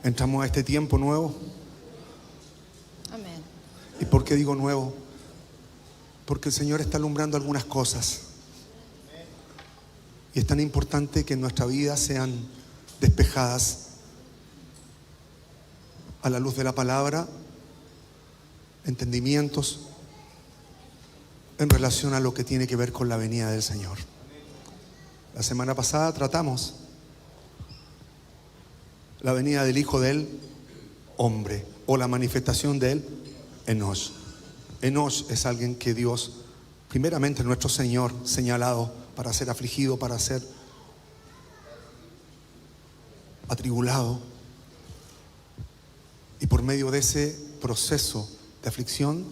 Entramos a este tiempo nuevo. Amén. ¿Y por qué digo nuevo? Porque el Señor está alumbrando algunas cosas. Y es tan importante que en nuestra vida sean despejadas a la luz de la palabra, entendimientos en relación a lo que tiene que ver con la venida del Señor. La semana pasada tratamos la venida del Hijo del Hombre, o la manifestación de él, Enosh. Enosh es alguien que Dios, primeramente nuestro Señor, señalado para ser afligido, para ser atribulado, y por medio de ese proceso de aflicción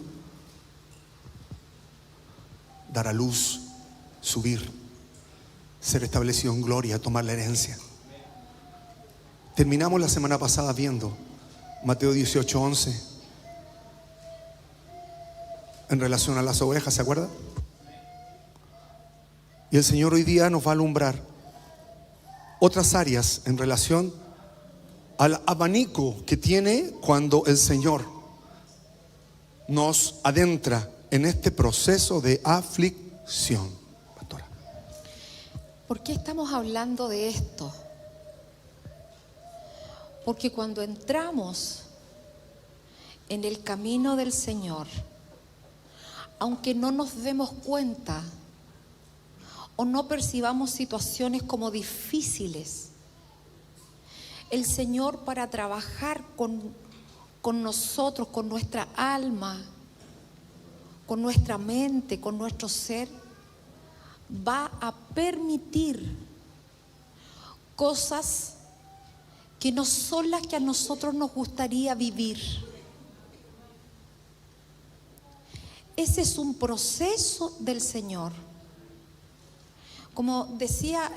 dar a luz, subir, ser establecido en gloria, tomar la herencia. Terminamos la semana pasada viendo Mateo 18:11 en relación a las ovejas, ¿se acuerda? Y el Señor hoy día nos va a alumbrar otras áreas en relación al abanico que tiene cuando el Señor nos adentra en este proceso de aflicción. Pastora. ¿Por qué estamos hablando de esto? Porque cuando entramos en el camino del Señor, aunque no nos demos cuenta o no percibamos situaciones como difíciles, el Señor, para trabajar con nosotros, con nuestra alma, con nuestra mente, con nuestro ser, va a permitir cosas que no son las que a nosotros nos gustaría vivir. Ese es un proceso del Señor. Como decía,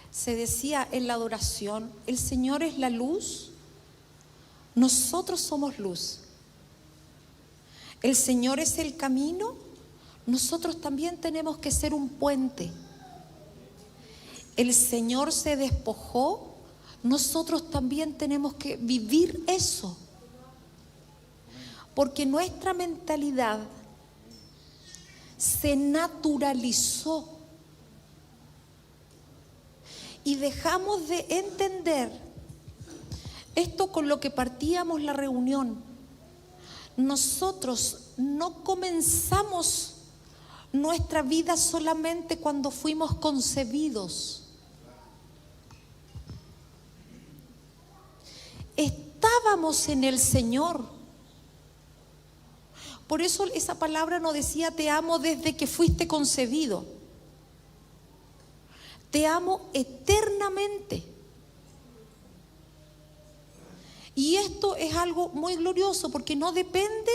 se decía en la adoración, el Señor es la luz, nosotros somos luz. El Señor es el camino, nosotros también tenemos que ser un puente. El Señor se despojó, nosotros también tenemos que vivir eso. Porque nuestra mentalidad se naturalizó y dejamos de entender esto con lo que partíamos la reunión. Nosotros no comenzamos nuestra vida solamente cuando fuimos concebidos. Estábamos en el Señor. Por eso esa palabra no decía te amo desde que fuiste concebido. Te amo eternamente. Y esto es algo muy glorioso porque no depende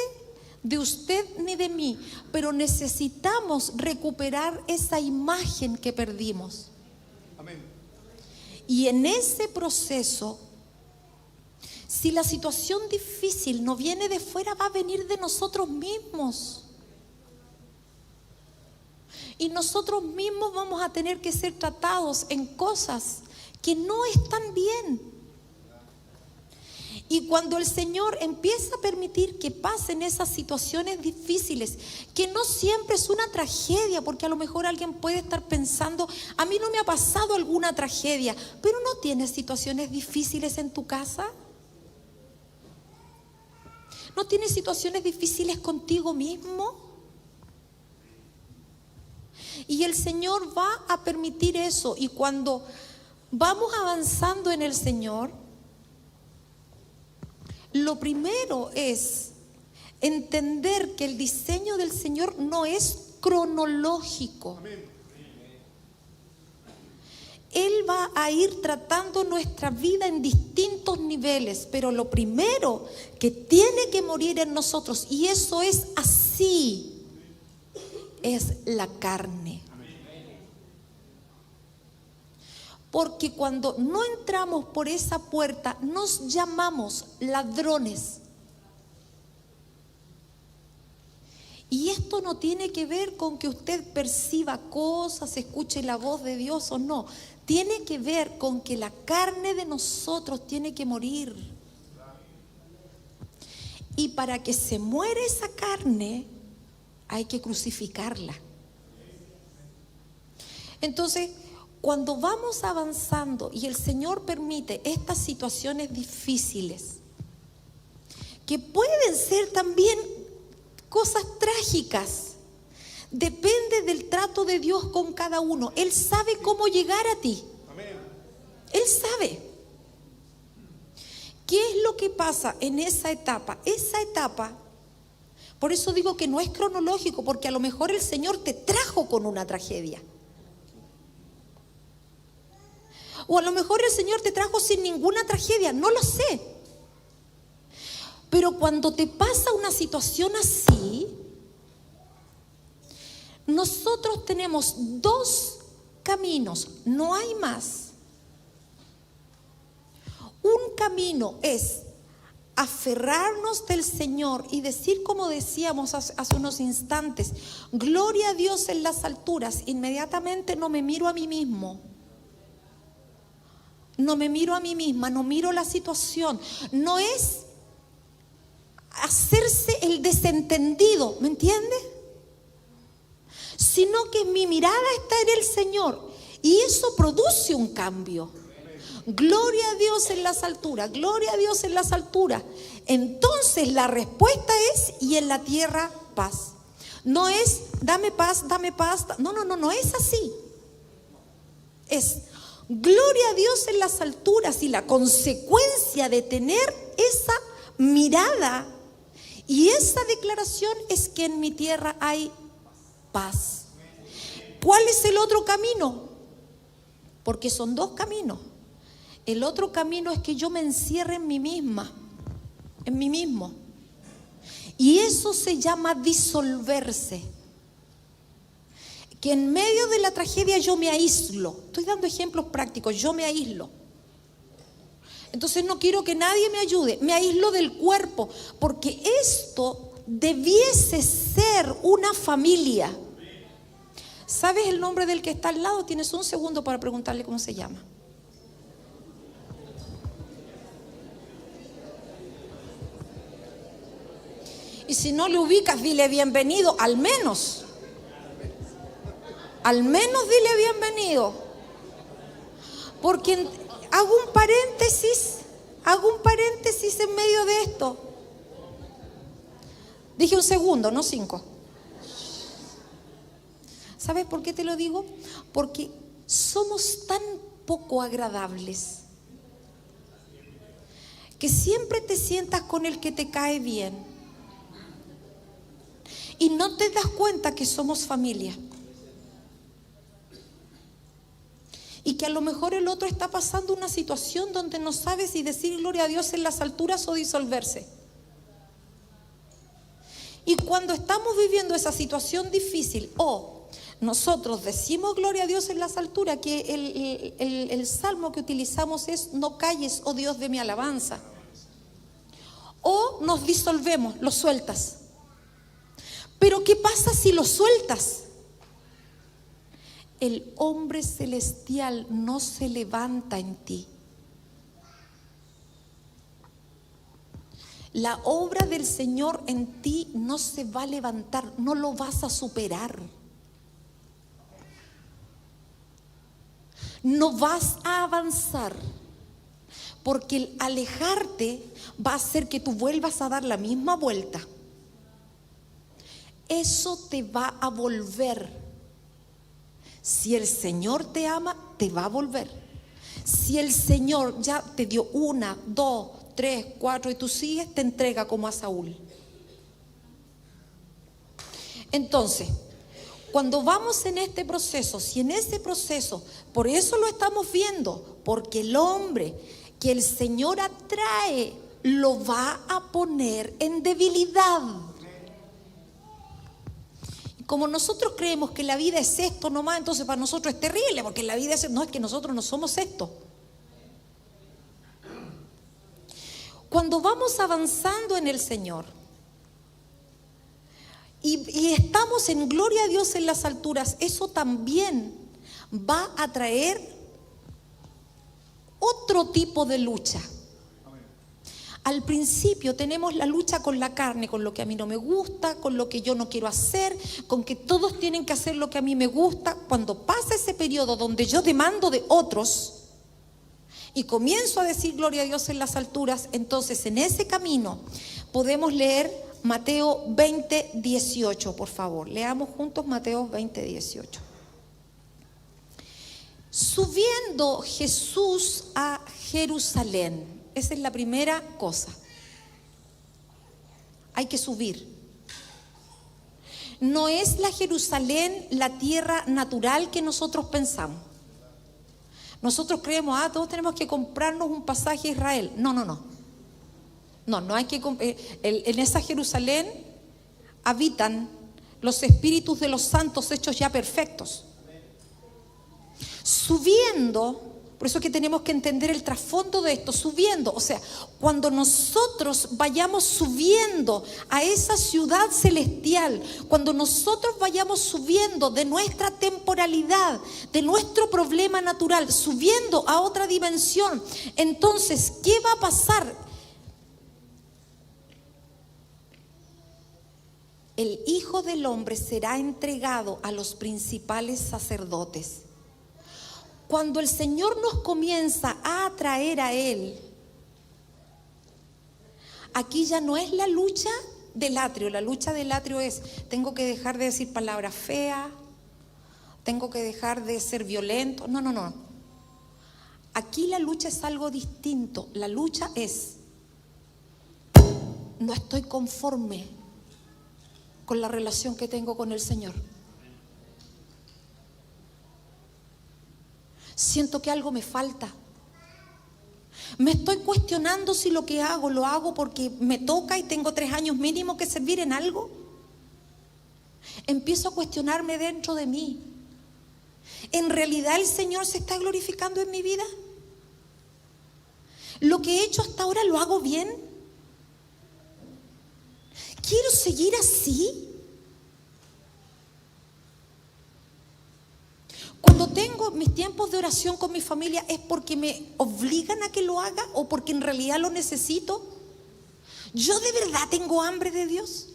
de usted ni de mí, pero necesitamos recuperar esa imagen que perdimos. Amén. Y en ese proceso, si la situación difícil no viene de fuera, va a venir de nosotros mismos. Y nosotros mismos vamos a tener que ser tratados en cosas que no están bien. Y cuando el Señor empieza a permitir que pasen esas situaciones difíciles, que no siempre es una tragedia, porque a lo mejor alguien puede estar pensando, a mí no me ha pasado alguna tragedia, pero ¿no tienes situaciones difíciles en tu casa? ¿No tienes situaciones difíciles contigo mismo? Y el Señor va a permitir eso. Y cuando vamos avanzando en el Señor, lo primero es entender que el diseño del Señor no es cronológico. Él va a ir tratando nuestra vida en distintos niveles, pero lo primero que tiene que morir en nosotros, y eso es así, es la carne. Porque cuando no entramos por esa puerta, nos llamamos ladrones. Y esto no tiene que ver con que usted perciba cosas, escuche la voz de Dios o no. tiene que ver con que la carne de nosotros tiene que morir. Y para que se muera esa carne, hay que crucificarla. Entonces, cuando vamos avanzando y el Señor permite estas situaciones difíciles, que pueden ser también cosas trágicas, depende del trato de Dios con cada uno. Él sabe cómo llegar a ti. Él sabe. ¿Qué es lo que pasa en esa etapa? Esa etapa, por eso digo que no es cronológico, porque a lo mejor el Señor te trajo con una tragedia. O a lo mejor el Señor te trajo sin ninguna tragedia, no lo sé. Pero cuando te pasa una situación así, nosotros tenemos dos caminos, no hay más. Un camino es aferrarnos del Señor y decir, como decíamos hace unos instantes, gloria a Dios en las alturas. Inmediatamente no me miro a mí mismo. No me miro a mí misma, no miro la situación. No es hacerse el desentendido, ¿me entiende? Sino que mi mirada está en el Señor y eso produce un cambio. Gloria a Dios en las alturas, gloria a Dios en las alturas. Entonces la respuesta es: y en la tierra paz. No es dame paz, dame paz. No es así. Es gloria a Dios en las alturas, y la consecuencia de tener esa mirada y esa declaración es que en mi tierra hay paz. ¿Cuál es el otro camino? Porque son dos caminos. El otro camino es que yo me encierre en mí misma, en mí mismo. Y eso se llama disolverse. Que en medio de la tragedia yo me aíslo. Estoy dando ejemplos prácticos, yo me aíslo. Entonces no quiero que nadie me ayude, me aíslo del cuerpo, porque esto debiese ser una familia. ¿Sabes el nombre del que está al lado? Tienes un segundo para preguntarle cómo se llama. Y si no le ubicas, dile bienvenido, al menos. Al menos dile bienvenido. Porque hago un paréntesis en medio de esto. Dije un segundo, no 5. ¿Sabes por qué te lo digo? Porque somos tan poco agradables que siempre te sientas con el que te cae bien. Y no te das cuenta que somos familia. Y que a lo mejor el otro está pasando una situación donde no sabe si decir gloria a Dios en las alturas o disolverse. Y cuando estamos viviendo esa situación difícil, o nosotros decimos gloria a Dios en las alturas, que el salmo que utilizamos es: no calles, oh Dios de mi alabanza. O nos disolvemos, lo sueltas. Pero ¿qué pasa si lo sueltas? El hombre celestial no se levanta en ti. La obra del Señor en ti no se va a levantar, no lo vas a superar. No vas a avanzar, porque el alejarte va a hacer que tú vuelvas a dar la misma vuelta. Eso te va a volver. Si el Señor te ama, te va a volver. Si el Señor ya te dio 1, 2, 3, 4 y tú sigues, te entrega como a Saúl. Entonces, cuando vamos en este proceso, si en ese proceso, por eso lo estamos viendo, porque el hombre que el Señor atrae lo va a poner en debilidad. Como nosotros creemos que la vida es esto nomás, entonces para nosotros es terrible, porque la vida es... No, es que nosotros no somos esto. Cuando vamos avanzando en el Señor y estamos en gloria a Dios en las alturas, eso también va a traer otro tipo de lucha. Al principio tenemos la lucha con la carne, con lo que a mí no me gusta, con lo que yo no quiero hacer, con que todos tienen que hacer lo que a mí me gusta. Cuando pasa ese periodo donde yo demando de otros y comienzo a decir gloria a Dios en las alturas, entonces en ese camino podemos leer Mateo 20, 18, por favor. Leamos juntos Mateo 20, 18. Subiendo Jesús a Jerusalén. Esa es la primera cosa. Hay que subir. No es la Jerusalén la tierra natural que nosotros pensamos. Nosotros creemos, todos tenemos que comprarnos un pasaje a Israel. No. No hay que en esa Jerusalén habitan los espíritus de los santos hechos ya perfectos. Subiendo. Por eso es que tenemos que entender el trasfondo de esto, subiendo. O sea, cuando nosotros vayamos subiendo a esa ciudad celestial, cuando nosotros vayamos subiendo de nuestra temporalidad, de nuestro problema natural, subiendo a otra dimensión, entonces, ¿qué va a pasar? El Hijo del Hombre será entregado a los principales sacerdotes. Cuando el Señor nos comienza a atraer a Él, aquí ya no es la lucha del atrio. La lucha del atrio es, tengo que dejar de decir palabras feas, tengo que dejar de ser violento. No. Aquí la lucha es algo distinto. La lucha es, no estoy conforme con la relación que tengo con el Señor. Siento que algo me falta. Me estoy cuestionando si lo que hago, lo hago porque me toca y tengo 3 años mínimo que servir en algo. Empiezo a cuestionarme dentro de mí. ¿En realidad el Señor se está glorificando en mi vida? ¿Lo que he hecho hasta ahora lo hago bien? ¿Quiero seguir así? Cuando tengo mis tiempos de oración con mi familia, ¿es porque me obligan a que lo haga o porque en realidad lo necesito? ¿Yo de verdad tengo hambre de Dios?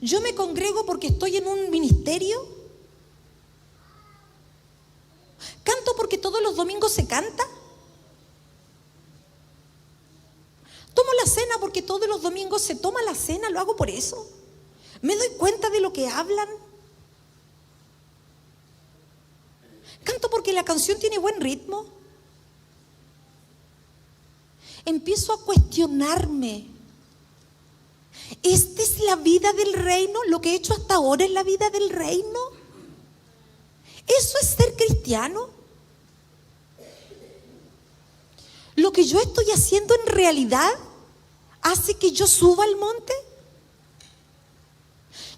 ¿Yo me congrego porque estoy en un ministerio? ¿Canto porque todos los domingos se canta? ¿Tomo la cena porque todos los domingos se toma la cena? ¿Lo hago por eso? ¿Me doy cuenta de lo que hablan? ¿Canto porque la canción tiene buen ritmo? Empiezo a cuestionarme. ¿Esta es la vida del reino? ¿Lo que he hecho hasta ahora es la vida del reino? ¿Eso es ser cristiano? ¿Lo que yo estoy haciendo en realidad hace que yo suba al monte?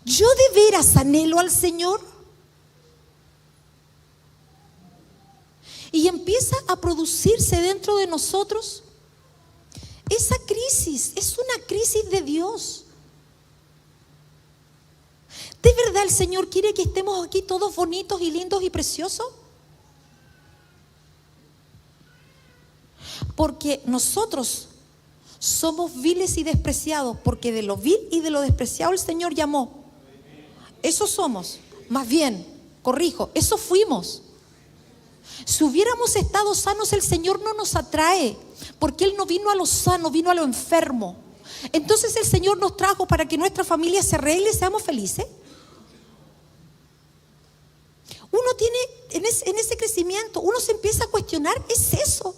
¿Yo de veras anhelo al Señor? Y empieza a producirse dentro de nosotros esa crisis. Es una crisis de Dios. ¿De verdad el Señor quiere que estemos aquí todos bonitos y lindos y preciosos? Porque nosotros somos viles y despreciados, porque de lo vil y de lo despreciado el Señor llamó. Eso somos. Más bien, corrijo, eso fuimos. Si hubiéramos estado sanos, el Señor no nos atrae, porque Él no vino a lo sano, vino a lo enfermo. Entonces el Señor nos trajo para que nuestra familia se arregle y seamos felices. Uno tiene, en ese crecimiento, uno se empieza a cuestionar, es eso.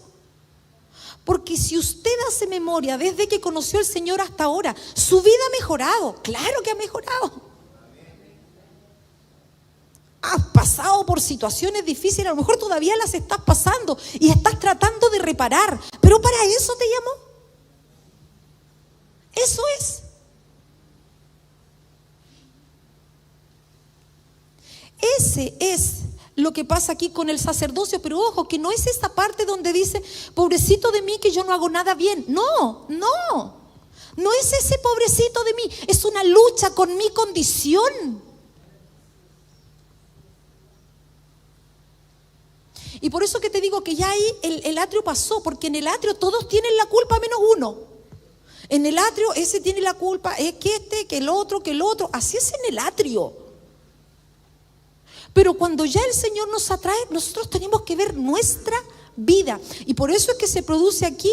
Porque si usted hace memoria desde que conoció al Señor hasta ahora, su vida ha mejorado. Claro que ha mejorado. Has pasado por situaciones difíciles, a lo mejor todavía las estás pasando y estás tratando de reparar, pero para eso te llamó. Eso es. Ese es lo que pasa aquí con el sacerdocio, pero ojo, que no es esa parte donde dice, pobrecito de mí que yo no hago nada bien. No es ese pobrecito de mí, es una lucha con mi condición. Y por eso que te digo que ya ahí el atrio pasó, porque en el atrio todos tienen la culpa menos uno. En el atrio ese tiene la culpa, es que el otro, así es en el atrio. Pero cuando ya el Señor nos atrae, nosotros tenemos que ver nuestra vida. Y por eso es que se produce aquí,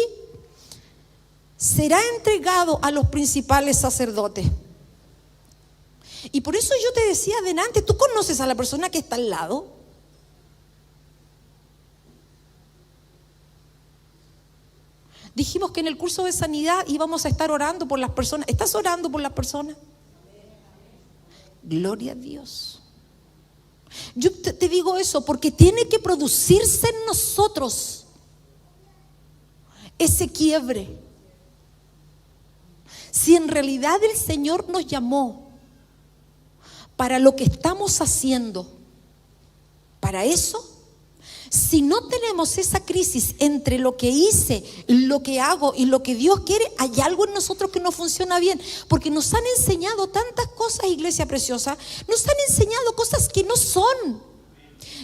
será entregado a los principales sacerdotes. Y por eso yo te decía adelante, ¿tú conoces a la persona que está al lado? Dijimos que en el curso de sanidad íbamos a estar orando por las personas. ¿Estás orando por las personas? Gloria a Dios. Yo te digo eso porque tiene que producirse en nosotros ese quiebre. Si en realidad el Señor nos llamó para lo que estamos haciendo, para eso, si no tenemos esa crisis entre lo que hice, lo que hago y lo que Dios quiere, hay algo en nosotros que no funciona bien. Porque nos han enseñado tantas cosas, iglesia preciosa, nos han enseñado cosas que no son.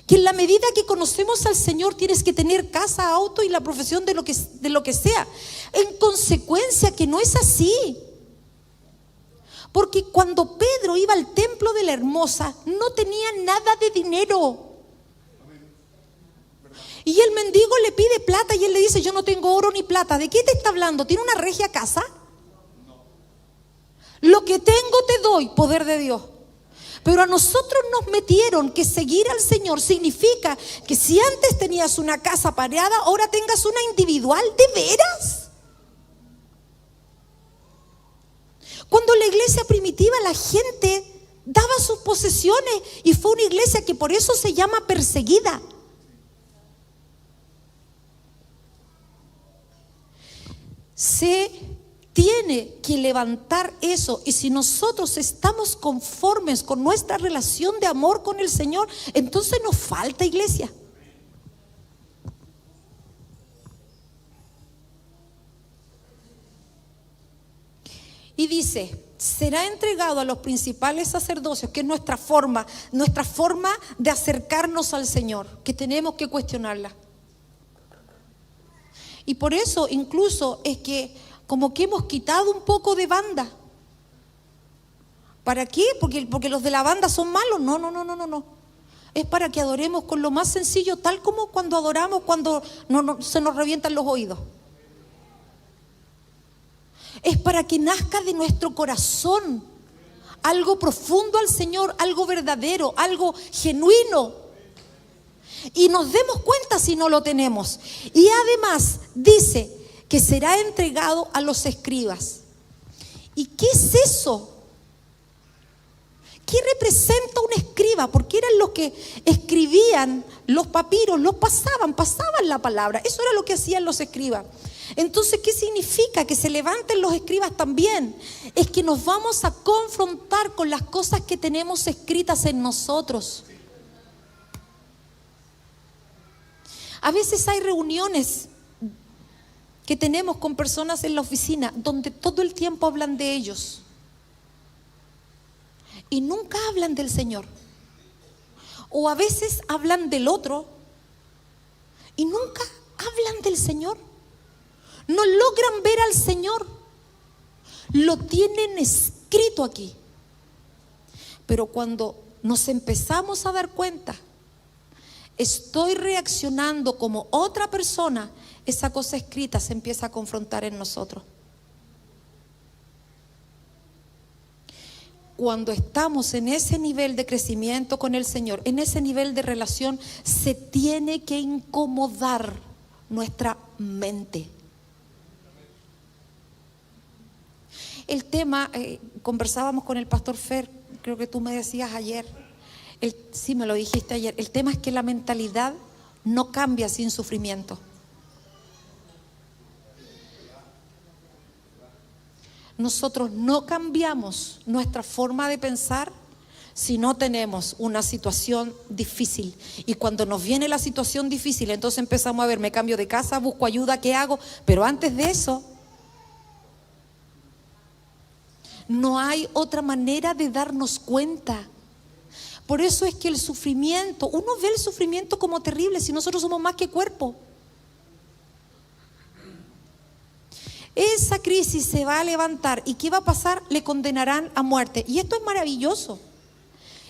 Que en la medida que conocemos al Señor tienes que tener casa, auto y la profesión de lo que sea. En consecuencia que no es así. Porque cuando Pedro iba al templo de la Hermosa, no tenía nada de dinero. Y el mendigo le pide plata y él le dice, yo no tengo oro ni plata. ¿De qué te está hablando? ¿Tiene una regia casa? Lo que tengo te doy, poder de Dios. Pero a nosotros nos metieron que seguir al Señor significa que si antes tenías una casa pareada, ahora tengas una individual. ¿De veras? Cuando la iglesia primitiva la gente daba sus posesiones y fue una iglesia que por eso se llama perseguida. Se tiene que levantar eso, y si nosotros estamos conformes con nuestra relación de amor con el Señor, entonces nos falta iglesia. Y dice, será entregado a los principales sacerdocios, que es nuestra forma de acercarnos al Señor, que tenemos que cuestionarla. Y por eso incluso es que como que hemos quitado un poco de banda. ¿Para qué? Porque los de la banda son malos. No. Es para que adoremos con lo más sencillo, tal como cuando adoramos, cuando se nos revientan los oídos. Es para que nazca de nuestro corazón algo profundo al Señor, algo verdadero, algo genuino. Y nos demos cuenta si no lo tenemos. Y además dice que será entregado a los escribas. ¿Y qué es eso? ¿Qué representa un escriba? Porque eran los que escribían los papiros, los pasaban la palabra. Eso era lo que hacían los escribas. Entonces, ¿qué significa? Que se levanten los escribas también. Es que nos vamos a confrontar con las cosas que tenemos escritas en nosotros. A veces hay reuniones que tenemos con personas en la oficina donde todo el tiempo hablan de ellos y nunca hablan del Señor. O a veces hablan del otro y nunca hablan del Señor. No logran ver al Señor. Lo tienen escrito aquí. Pero cuando nos empezamos a dar cuenta, estoy reaccionando como otra persona, esa cosa escrita se empieza a confrontar en nosotros. Cuando estamos en ese nivel de crecimiento con el Señor, en ese nivel de relación, se tiene que incomodar nuestra mente. El tema, conversábamos con el pastor Fer, creo que tú me decías ayer, sí me lo dijiste ayer, el tema es que la mentalidad no cambia sin sufrimiento. Nosotros no cambiamos nuestra forma de pensar si no tenemos una situación difícil. Y cuando nos viene la situación difícil, entonces empezamos a ver, me cambio de casa, busco ayuda, ¿qué hago? Pero antes de eso, no hay otra manera de darnos cuenta. Por eso es que el sufrimiento, uno ve el sufrimiento como terrible si nosotros somos más que cuerpo. Esa crisis se va a levantar y ¿qué va a pasar? Le condenarán a muerte. Y esto es maravilloso.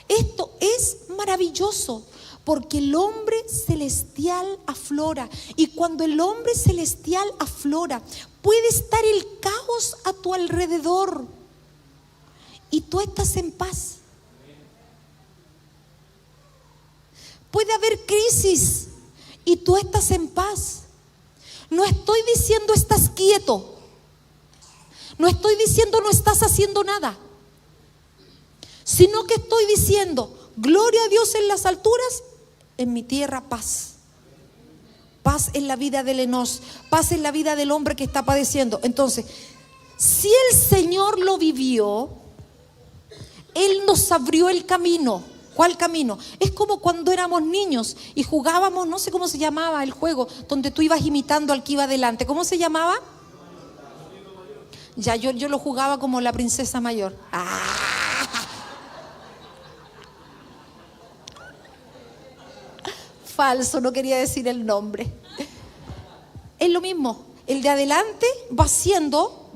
Esto es maravilloso porque el hombre celestial aflora. Y cuando el hombre celestial aflora, puede estar el caos a tu alrededor y tú estás en paz. Puede haber crisis y tú estás en paz. No estoy diciendo estás quieto. No estoy diciendo no estás haciendo nada. Sino que estoy diciendo, gloria a Dios en las alturas, en mi tierra paz. Paz en la vida del Enos, paz en la vida del hombre que está padeciendo. Entonces, si el Señor lo vivió, Él nos abrió el camino. ¿Cuál camino? Es como cuando éramos niños y jugábamos, no sé cómo se llamaba el juego, donde tú ibas imitando al que iba adelante. ¿Cómo se llamaba? Ya, yo lo jugaba como la princesa mayor. Falso, no quería decir el nombre. Es lo mismo. El de adelante va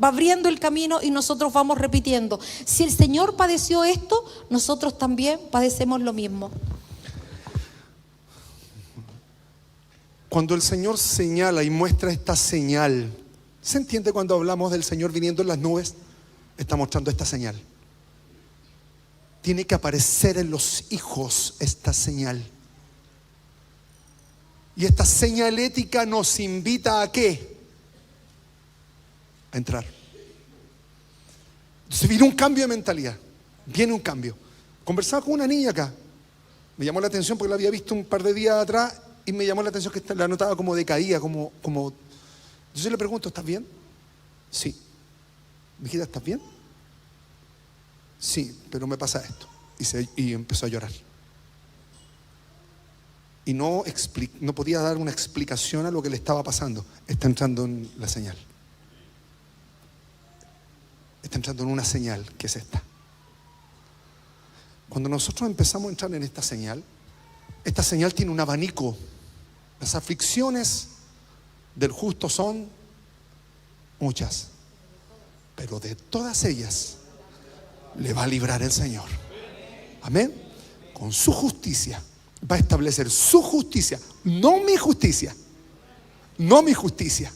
abriendo el camino y nosotros vamos repitiendo. Si el Señor padeció esto, nosotros también padecemos lo mismo. Cuando el Señor señala y muestra esta señal, ¿se entiende cuando hablamos del Señor viniendo en las nubes? Está mostrando esta señal. Tiene que aparecer en los hijos esta señal. Y esta señalética nos invita ¿a qué? A entrar. Entonces viene un cambio de mentalidad. Viene un cambio. Conversaba con una niña acá. Me llamó la atención porque la había visto un par de días atrás y me llamó la atención que la notaba como decaída, como. Yo le pregunto, ¿estás bien? Sí. Mijita, ¿estás bien? Sí, pero me pasa esto. Y empezó a llorar. Y no podía dar una explicación a lo que le estaba pasando. Está entrando en la señal. Está entrando en una señal que es esta. Cuando nosotros empezamos a entrar en esta señal tiene un abanico. Las aflicciones del justo son muchas, pero de todas ellas le va a librar el Señor. Amén. Con su justicia va a establecer su justicia, no mi justicia. No mi justicia.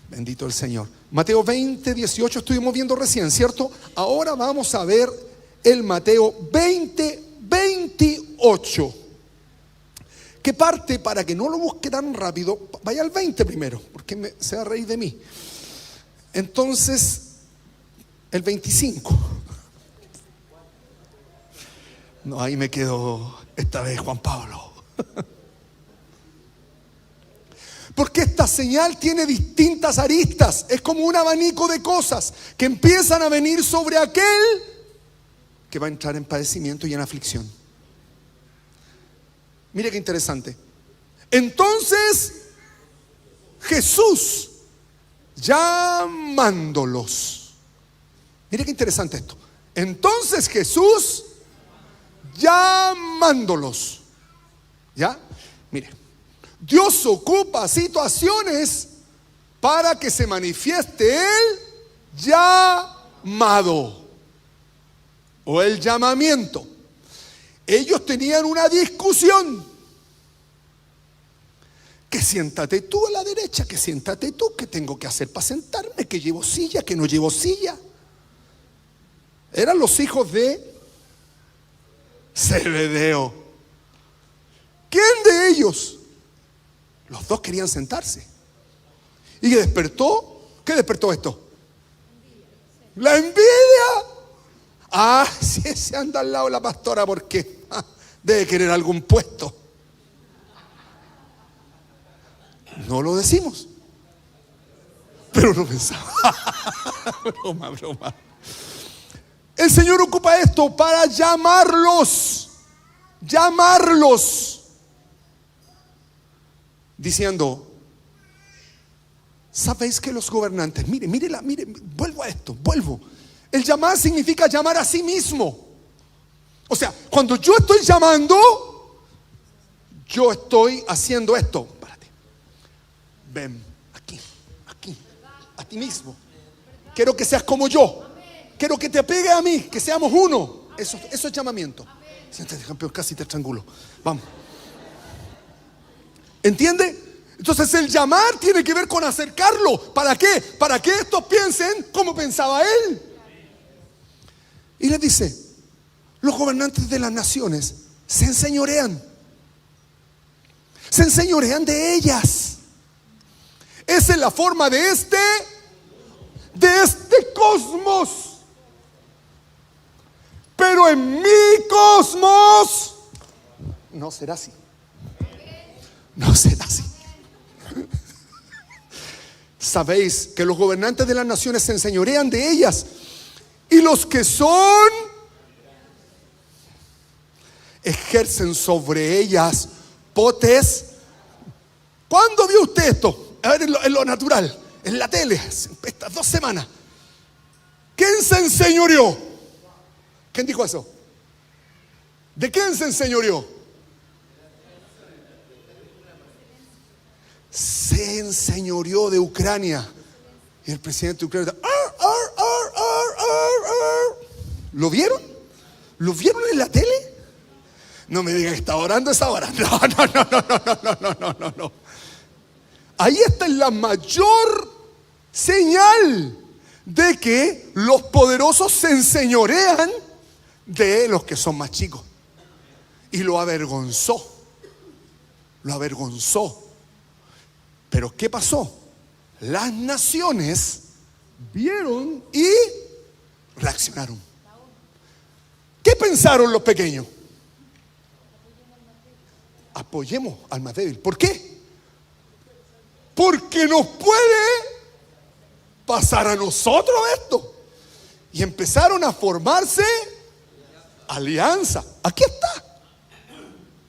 Bendito el Señor. Mateo 20, 18 estuvimos viendo recién, ¿cierto? Ahora vamos a ver el Mateo 20, 28. ¿Qué parte? Para que no lo busque tan rápido, vaya al 20 primero, porque se va a reír de mí. Entonces, el 25. No, ahí me quedo esta vez, Juan Pablo. Porque esta señal tiene distintas aristas. Es como un abanico de cosas que empiezan a venir sobre aquel que va a entrar en padecimiento y en aflicción. Mire qué interesante. Entonces Jesús, llamándolos. Mire qué interesante esto. Entonces Jesús, llamándolos. ¿Ya? Mire, Dios ocupa situaciones para que se manifieste el llamado o el llamamiento. Ellos tenían una discusión. Que siéntate tú a la derecha, que siéntate tú, que tengo que hacer para sentarme, que llevo silla, que no llevo silla. Eran los hijos de Zebedeo. ¿Quién de ellos? Los dos querían sentarse. ¿Y qué despertó? ¿Qué despertó esto? La envidia. Si ese anda al lado de la pastora, ¿por qué? Debe querer algún puesto. No lo decimos, pero no pensaba. Broma. El Señor ocupa esto para llamarlos, diciendo: ¿sabéis que los gobernantes? Mire, vuelvo a esto. El llamar significa llamar a sí mismo. O sea, cuando yo estoy llamando, yo estoy haciendo esto. Párate. Ven aquí, a ti mismo. Quiero que seas como yo. Quiero que te apegue a mí, que seamos uno. Eso es llamamiento. Siéntate, campeón, casi te estrangulo. Vamos. ¿Entiende? Entonces el llamar tiene que ver con acercarlo. ¿Para qué? Para que estos piensen como pensaba él. Y les dice: los gobernantes de las naciones se enseñorean de ellas. Esa es la forma de este cosmos. Pero en mi cosmos no será así. No será así. Sabéis que los gobernantes de las naciones se enseñorean de ellas, y los que son ejercen sobre ellas potes. ¿Cuándo vio usted esto? A ver, en lo natural, en la tele, estas 2 semanas. ¿Quién se enseñoreó? ¿Quién dijo eso? ¿De quién se enseñoreó? Se enseñoreó de Ucrania. Y el presidente de Ucrania está, ¿lo vieron? ¿Lo vieron en la tele? No me digan que está orando a esa hora. No. Ahí está la mayor señal de que los poderosos se enseñorean de los que son más chicos. Y lo avergonzó. Pero ¿qué pasó? Las naciones vieron y reaccionaron. ¿Qué pensaron los pequeños? Apoyemos al más débil. ¿Por qué? Porque nos puede pasar a nosotros esto. Y empezaron a formarse alianza. Aquí está.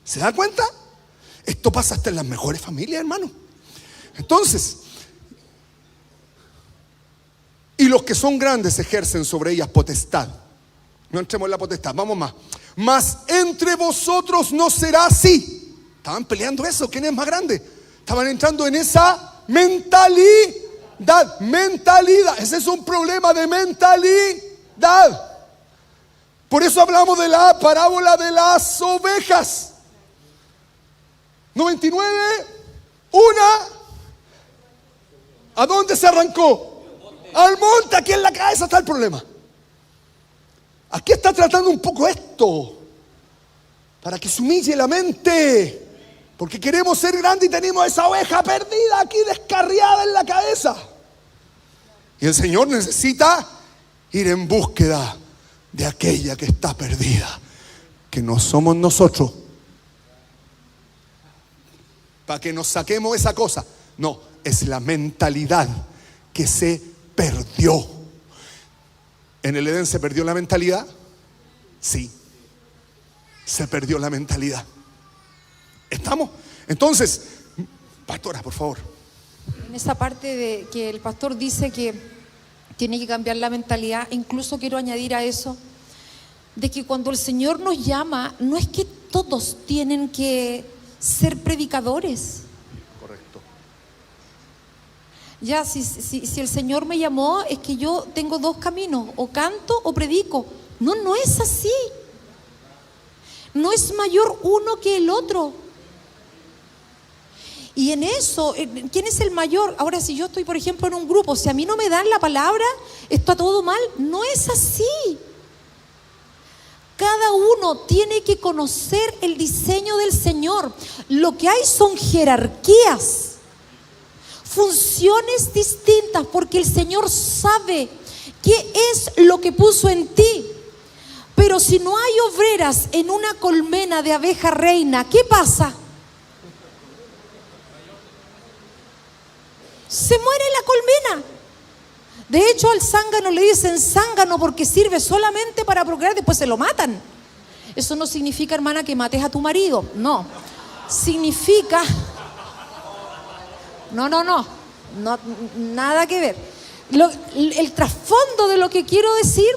¿Se da cuenta? Esto pasa hasta en las mejores familias, hermano. Entonces, y los que son grandes ejercen sobre ellas potestad. No entremos en la potestad, vamos más. Mas entre vosotros no será así. Estaban peleando eso, ¿quién es más grande? Estaban entrando en esa mentalidad. Ese es un problema de mentalidad. Por eso hablamos de la parábola de las ovejas. 99, una. ¿A dónde se arrancó? Al monte. Aquí en la cabeza está el problema. Aquí está tratando un poco esto, para que se humille la mente, porque queremos ser grandes y tenemos esa oveja perdida aquí, descarriada en la cabeza. Y el Señor necesita ir en búsqueda de aquella que está perdida, que no somos nosotros, para que nos saquemos esa cosa. No, es la mentalidad que se perdió. ¿En el Edén se perdió la mentalidad? Sí, se perdió la mentalidad. ¿Estamos? Entonces, pastora, por favor. En esa parte de que el pastor dice que tiene que cambiar la mentalidad, incluso quiero añadir a eso, de que cuando el Señor nos llama, no es que todos tienen que ser predicadores. Correcto. Ya, si el Señor me llamó, es que yo tengo 2 caminos, o canto o predico. No es así. No es mayor uno que el otro. Y en eso, ¿quién es el mayor? Ahora, si yo estoy, por ejemplo, en un grupo, si a mí no me dan la palabra, está todo mal. No es así. Cada uno tiene que conocer el diseño del Señor. Lo que hay son jerarquías, funciones distintas, porque el Señor sabe qué es lo que puso en ti. Pero si no hay obreras en una colmena de abeja reina, ¿qué pasa? Se muere la colmena. De hecho, al zángano le dicen zángano porque sirve solamente para procrear, después se lo matan. Eso no significa, hermana, que mates a tu marido. No. Significa... No, nada que ver. El trasfondo de lo que quiero decir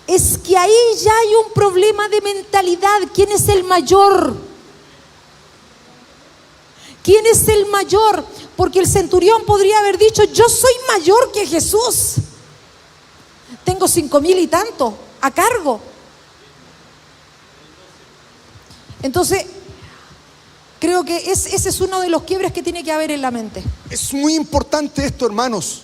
es que ahí ya hay un problema de mentalidad. ¿Quién es el mayor? ¿Quién es el mayor? Porque el centurión podría haber dicho: yo soy mayor que Jesús. Tengo 5,000 y tanto a cargo. Entonces, creo que ese es uno de los quiebres que tiene que haber en la mente. Es muy importante esto, hermanos,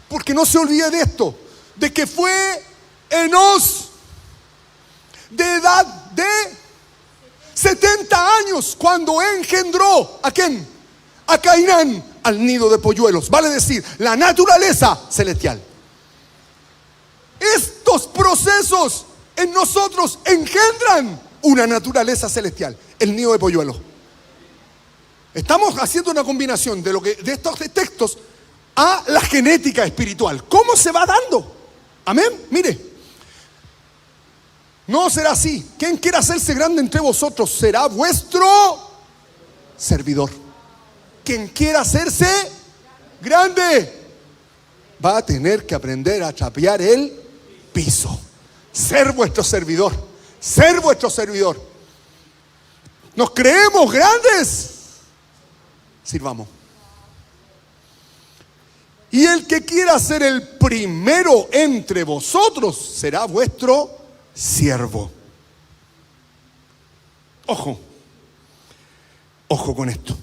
porque no se olvide de esto, de que fue Enós de edad de 70 años cuando engendró ¿a quién? A Cainán, al nido de polluelos, vale decir, la naturaleza celestial. Estos procesos en nosotros engendran una naturaleza celestial, el nido de polluelos. Estamos haciendo una combinación de estos textos a la genética espiritual. ¿Cómo se va dando? Amén. Mire, no será así. Quien quiera hacerse grande entre vosotros será vuestro servidor. Quien quiera hacerse grande va a tener que aprender a trapear el piso. Ser vuestro servidor. Ser vuestro servidor. ¿Nos creemos grandes? Sirvamos. Y el que quiera ser el primero entre vosotros será vuestro siervo. Ojo, ojo con esto.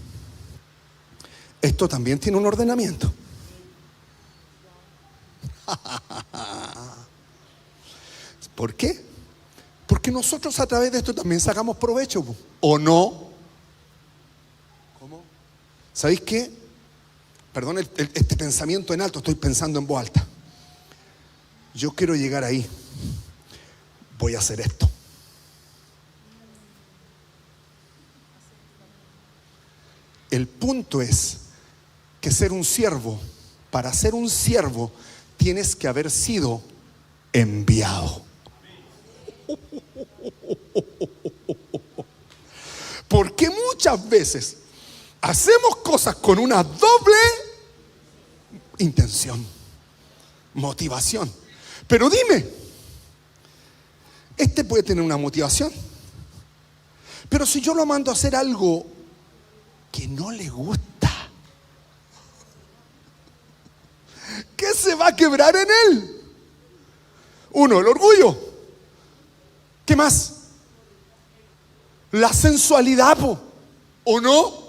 Esto también tiene un ordenamiento. ¿Por qué? Porque nosotros a través de esto también sacamos provecho, ¿o no? ¿Cómo? ¿Sabéis qué? Perdón este pensamiento en alto, estoy pensando en voz alta. Yo quiero llegar ahí. Voy a hacer esto. El punto es que ser un siervo, para ser un siervo, tienes que haber sido enviado. Porque muchas veces hacemos cosas con una doble intención, motivación. Pero dime, este puede tener una motivación, pero si yo lo mando a hacer algo que no le gusta, ¿qué se va a quebrar en él? Uno, el orgullo. ¿Qué más? La sensualidad, ¿o no?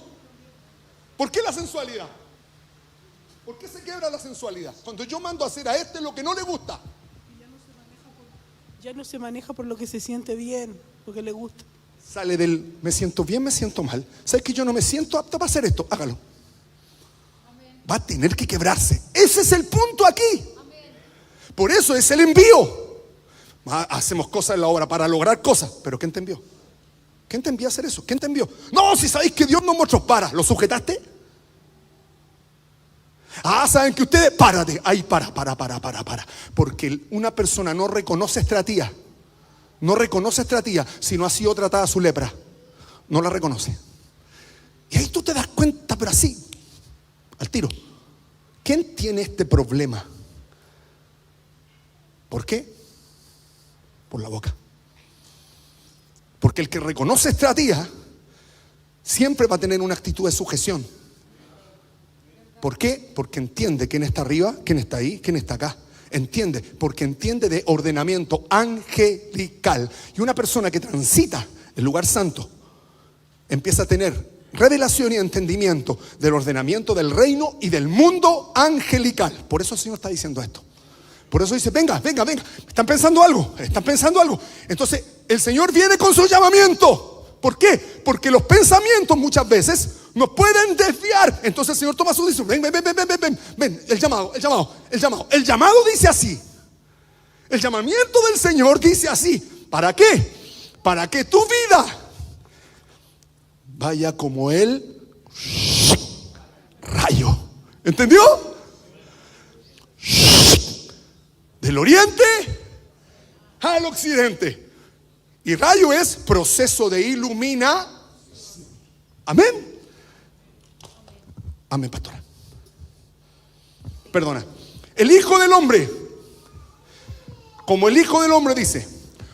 ¿Por qué la sensualidad? ¿Por qué se quiebra la sensualidad? Cuando yo mando a hacer a este lo que no le gusta. Ya no se maneja por lo que se siente bien, porque le gusta. Sale del me siento bien, me siento mal. ¿Sabes que yo no me siento apto para hacer esto? Hágalo. Va a tener que quebrarse. Ese es el punto aquí. Por eso es el envío. Hacemos cosas en la obra para lograr cosas. ¿Pero quién te envió? ¿Quién te envió a hacer eso? ¿Quién te envió? No, si sabéis que Dios nos mostró. ¿Lo sujetaste? Saben que ustedes, párate. Ahí para. Porque una persona no reconoce estratía. No reconoce estratía si no ha sido tratada su lepra. No la reconoce. Y ahí tú te das cuenta, pero así, al tiro. ¿Quién tiene este problema? ¿Por qué? Por la boca. Porque el que reconoce estratía siempre va a tener una actitud de sujeción. ¿Por qué? Porque entiende quién está arriba, quién está ahí, quién está acá. Entiende, porque entiende de ordenamiento angelical. Y una persona que transita el lugar santo empieza a tener revelación y entendimiento del ordenamiento del reino y del mundo angelical. Por eso el Señor está diciendo esto. Por eso dice, venga. ¿Están pensando algo? Entonces, el Señor viene con su llamamiento. ¿Por qué? Porque los pensamientos muchas veces nos pueden desviar. Entonces el Señor toma su decisión. Ven, el llamado. El llamado dice así. El llamamiento del Señor dice así. ¿Para qué? Para que tu vida vaya como el rayo. ¿Entendió? Del oriente al occidente. Y rayo es proceso de iluminación. Amén. Amén, pastora. Perdona. El Hijo del Hombre Como el Hijo del Hombre dice,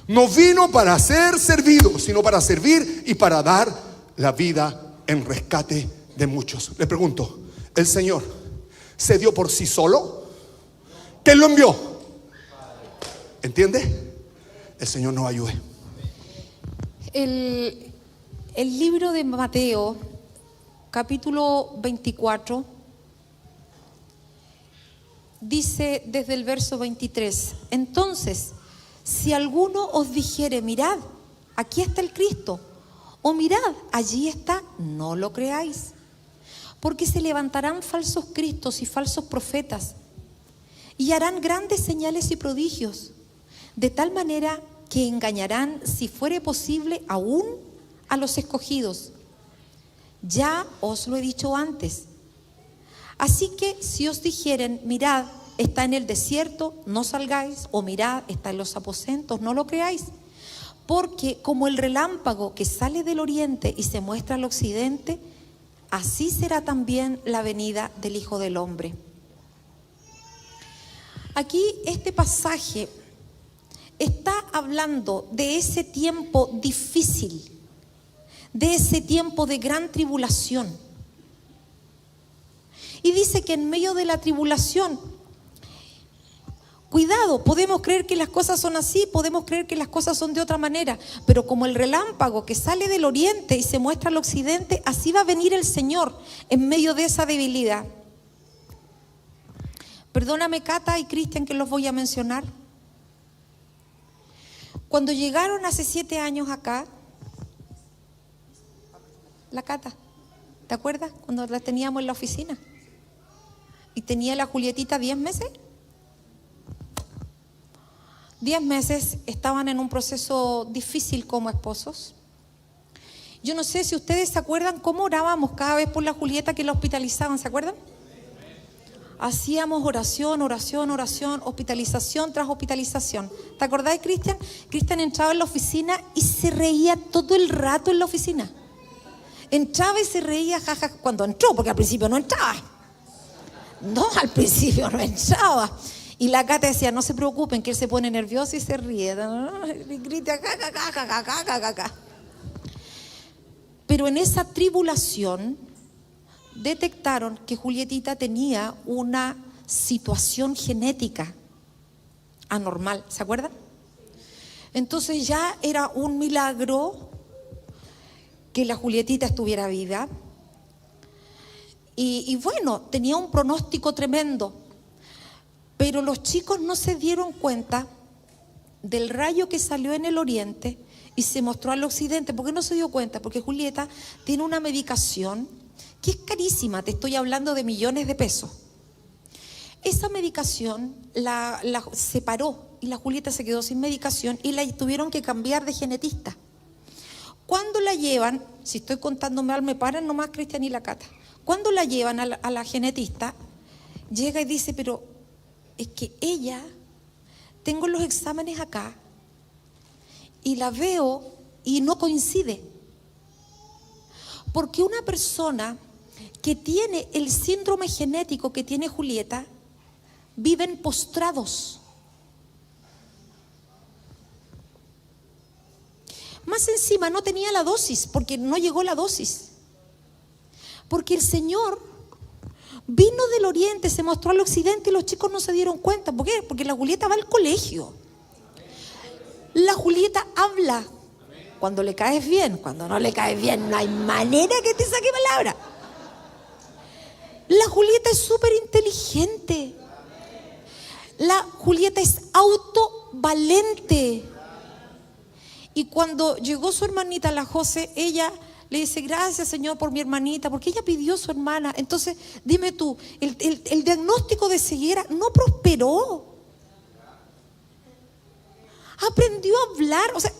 no vino para ser servido, sino para servir y para dar la vida en rescate de muchos. Le pregunto, ¿el Señor se dio por sí solo? ¿Quién lo envió? ¿Entiende? El Señor nos ayude. El libro de Mateo, capítulo 24, dice desde el verso 23: entonces, si alguno os dijere, mirad, aquí está el Cristo, o mirad, allí está, no lo creáis, porque se levantarán falsos cristos y falsos profetas, y harán grandes señales y prodigios, de tal manera que engañarán, si fuere posible, aún a los escogidos. Ya os lo he dicho antes. Así que si os dijeren, mirad, está en el desierto, no salgáis, o mirad, está en los aposentos, no lo creáis. Porque como el relámpago que sale del oriente y se muestra al occidente, así será también la venida del Hijo del Hombre. Aquí este pasaje está hablando de ese tiempo difícil, de ese tiempo de gran tribulación. Y dice que en medio de la tribulación, cuidado, podemos creer que las cosas son así, podemos creer que las cosas son de otra manera, pero como el relámpago que sale del oriente y se muestra al occidente, así va a venir el Señor en medio de esa debilidad. Perdóname, Cata y Cristian, que los voy a mencionar. Cuando llegaron hace 7 años acá, la Cata, ¿te acuerdas? Cuando la teníamos en la oficina y tenía la Julietita 10 meses. 10 meses estaban en un proceso difícil como esposos. Yo no sé si ustedes se acuerdan cómo orábamos cada vez por la Julieta que la hospitalizaban, ¿se acuerdan? Hacíamos oración, oración, oración, hospitalización tras hospitalización. ¿Te acordás, Cristian? Cristian entraba en la oficina y se reía todo el rato en la oficina. Entraba y se reía, jaja, cuando entró, porque al principio no entraba. No, al principio no entraba. Y la Cata decía, no se preocupen, que él se pone nervioso y se ríe. Y grita, jajaja. Pero en esa tribulación detectaron que Julietita tenía una situación genética anormal, ¿se acuerdan? Entonces ya era un milagro que la Julietita estuviera viva. Y bueno, tenía un pronóstico tremendo, pero los chicos no se dieron cuenta del rayo que salió en el oriente y se mostró al occidente. ¿Por qué no se dio cuenta? Porque Julieta tiene una medicación que es carísima, te estoy hablando de millones de pesos. Esa medicación la separó y la Julieta se quedó sin medicación y la tuvieron que cambiar de genetista. Cuando la llevan, si estoy contando mal, me paran nomás Cristian y la Cata. Cuando la llevan a la genetista, llega y dice, pero es que ella, tengo los exámenes acá y la veo y no coincide. Porque una persona que tiene el síndrome genético que tiene Julieta, viven postrados. Más encima no tenía la dosis, porque no llegó la dosis. Porque el Señor vino del oriente, se mostró al occidente y los chicos no se dieron cuenta. ¿Por qué? Porque la Julieta va al colegio. La Julieta habla. Cuando le caes bien, cuando no le caes bien, no hay manera que te saque palabra. La Julieta es súper inteligente. La Julieta es autovalente. Y cuando llegó su hermanita, la José, ella le dice, gracias Señor por mi hermanita, porque ella pidió a su hermana. Entonces, dime tú, el diagnóstico de ceguera no prosperó. Aprendió a hablar, o sea,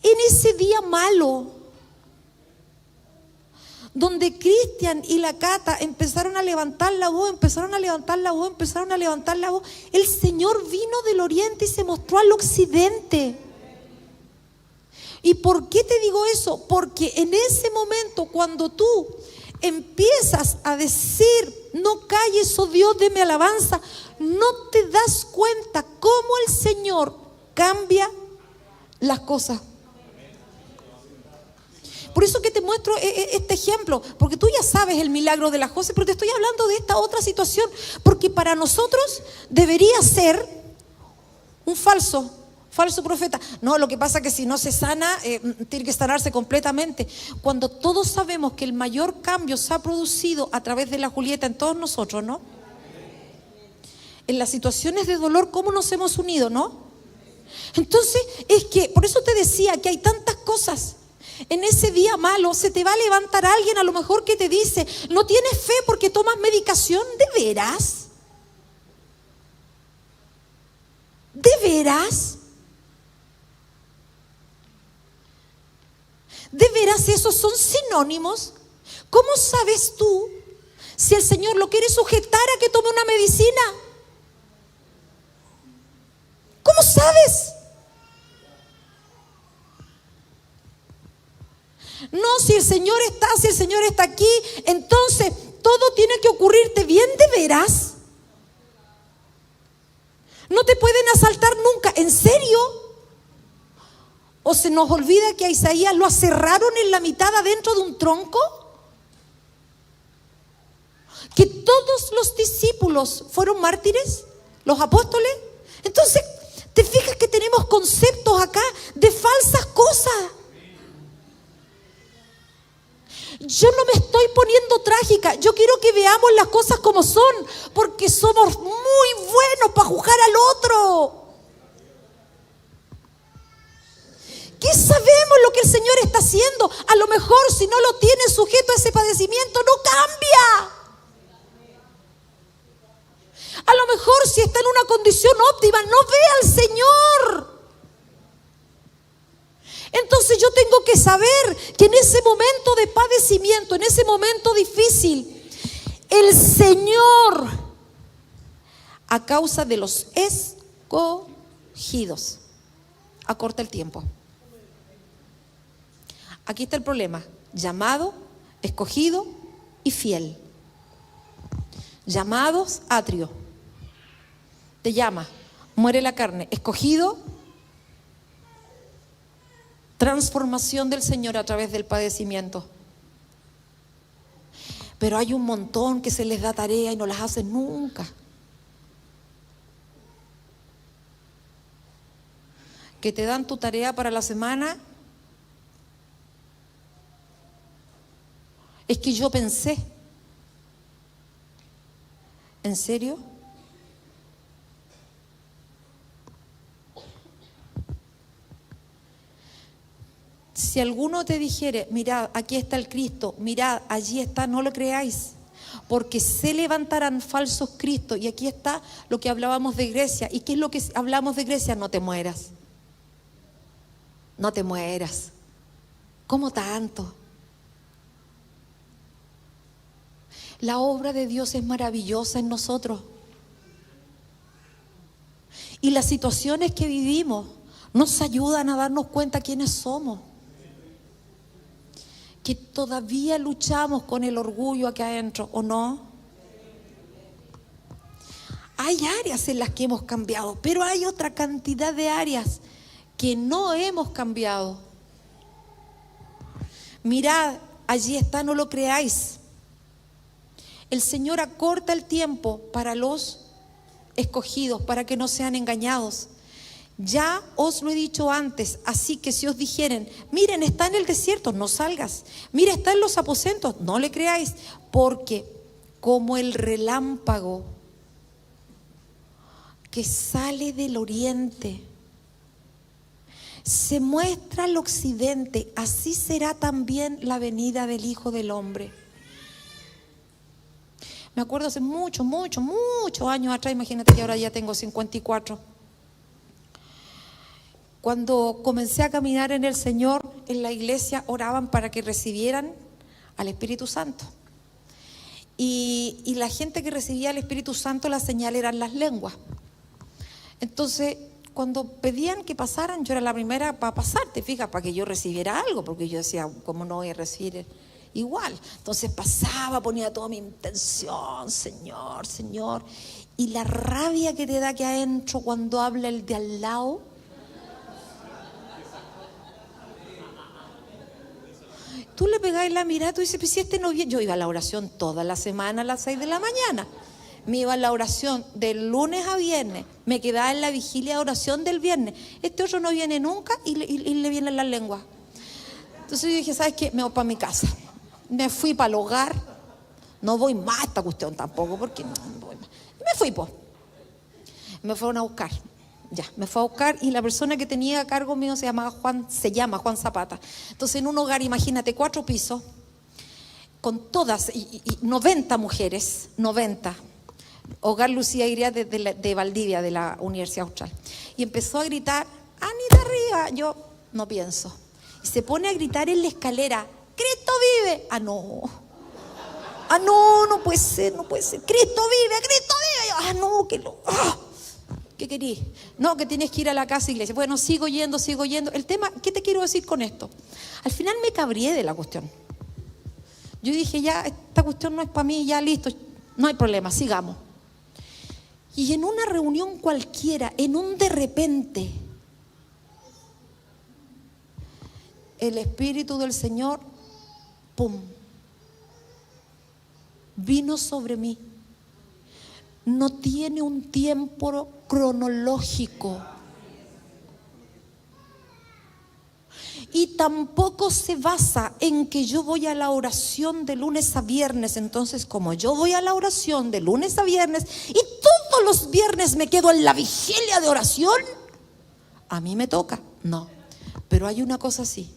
en ese día malo, donde Cristian y la Cata empezaron a levantar la voz, el Señor vino del oriente y se mostró al occidente. ¿Y por qué te digo eso? Porque en ese momento, cuando tú empiezas a decir no calles, oh Dios de mi alabanza. No te das cuenta cómo el Señor cambia las cosas. Por eso que te muestro este ejemplo, porque tú ya sabes el milagro de la José, pero te estoy hablando de esta otra situación, porque para nosotros debería ser un falso profeta. No, lo que pasa es que si no se sana, tiene que sanarse completamente. Cuando todos sabemos que el mayor cambio se ha producido a través de la Julieta en todos nosotros, ¿no? En las situaciones de dolor, ¿cómo nos hemos unido, no? Entonces, es que, por eso te decía que hay tantas cosas. En ese día malo se te va a levantar alguien a lo mejor que te dice, no tienes fe porque tomas medicación. ¿De veras? ¿De veras? ¿De veras esos son sinónimos? ¿Cómo sabes tú si el Señor lo quiere sujetar a que tome una medicina? ¿Cómo sabes? No, si el Señor está aquí, entonces todo tiene que ocurrirte bien. ¿De veras? No te pueden asaltar nunca. ¿En serio? ¿O se nos olvida que a Isaías lo aserraron en la mitad adentro de un tronco? Que todos los discípulos fueron mártires, los apóstoles. Entonces, ¿te fijas que tenemos conceptos acá de falsas cosas? Yo no me estoy poniendo trágica. Yo quiero que veamos las cosas como son, porque somos muy buenos para juzgar al otro. ¿Qué sabemos lo que el Señor está haciendo? A lo mejor si no lo tiene sujeto a ese padecimiento, no cambia. A lo mejor si está en una condición óptima, no ve al Señor. Entonces yo tengo que saber que en ese momento de padecimiento, en ese momento difícil, el Señor, a causa de los escogidos, acorta el tiempo. Aquí está el problema: llamado, escogido y fiel. Llamados, atrio. Te llama, muere la carne. Escogido, transformación del Señor a través del padecimiento. Pero hay un montón que se les da tarea y no las hacen nunca. Que te dan tu tarea para la semana. Es que yo pensé. ¿En serio? Si alguno te dijere, mirad, aquí está el Cristo, mirad, allí está, no lo creáis, porque se levantarán falsos cristos. Y aquí está lo que hablábamos de Grecia. ¿Y qué es lo que hablamos de Grecia? No te mueras. No te mueras. ¿Cómo tanto? La obra de Dios es maravillosa en nosotros. Y las situaciones que vivimos nos ayudan a darnos cuenta quiénes somos. Que todavía luchamos con el orgullo aquí adentro, ¿o no? Hay áreas en las que hemos cambiado, pero hay otra cantidad de áreas que no hemos cambiado. Mirad, allí está, no lo creáis. El Señor acorta el tiempo para los escogidos, para que no sean engañados. Ya os lo he dicho antes, así que si os dijeren, miren, está en el desierto, no salgas. Mira, está en los aposentos, no le creáis, porque como el relámpago que sale del oriente, se muestra al occidente, así será también la venida del Hijo del Hombre. Me acuerdo hace muchos años atrás, imagínate que ahora ya tengo 54. Cuando comencé a caminar en el Señor, en la iglesia oraban para que recibieran al Espíritu Santo. Y la gente que recibía al Espíritu Santo, la señal eran las lenguas. Entonces, cuando pedían que pasaran, yo era la primera para pasar, te fijas, para que yo recibiera algo, porque yo decía, ¿cómo no voy a recibir? igual. Entonces pasaba, ponía toda mi intención, Señor, Señor. Y la rabia que te da que adentro cuando habla el de al lado. Tú le pegás la mirada, tú dices, pues si este no viene. Yo iba a la oración toda la semana a las 6 de la mañana. Me iba a la oración del lunes a viernes. Me quedaba en la vigilia de oración del viernes. Este otro no viene nunca y le vienen las lenguas. Entonces yo dije, ¿sabes qué? Me voy para mi casa. Me fui para el hogar. No voy más a esta cuestión tampoco, porque no voy más. Y me fui, pues. Me fueron a buscar. Ya, me fue a buscar y la persona que tenía a cargo mío se llama Juan Zapata. Entonces en un hogar, imagínate, 4 pisos, con todas, y 90 mujeres, 90. Hogar Lucía Iria de Valdivia, de la Universidad Austral. Y empezó a gritar, Anita arriba. Yo no pienso. Y se pone a gritar en la escalera, ¡Cristo vive! Ah, no, no puede ser, no puede ser. ¡Cristo vive! ¡Cristo vive! Yo, no, que lo... ¿Qué querís? No, que tienes que ir a la casa iglesia. Bueno, sigo yendo. El tema, ¿qué te quiero decir con esto? Al final me cabrié de la cuestión. Yo dije, ya, esta cuestión no es para mí, ya listo, no hay problema, sigamos. Y en una reunión cualquiera, en un de repente, el Espíritu del Señor, ¡pum!, vino sobre mí. No tiene un tiempo cronológico. Y tampoco se basa en que yo voy a la oración de lunes a viernes. Entonces, como yo voy a la oración de lunes a viernes y todos los viernes me quedo en la vigilia de oración, a mí me toca. No, pero hay una cosa así,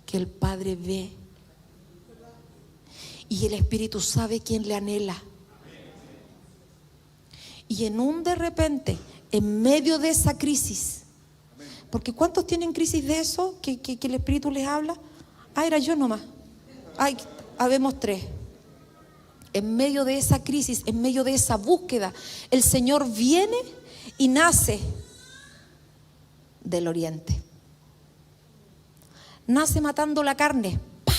que el Padre ve y el Espíritu sabe quién le anhela. Y en un de repente, en medio de esa crisis, porque ¿cuántos tienen crisis de eso? Que el Espíritu les habla. Era yo nomás. Habemos 3. En medio de esa crisis, en medio de esa búsqueda, el Señor viene y nace del oriente. Nace matando la carne. ¡Pah!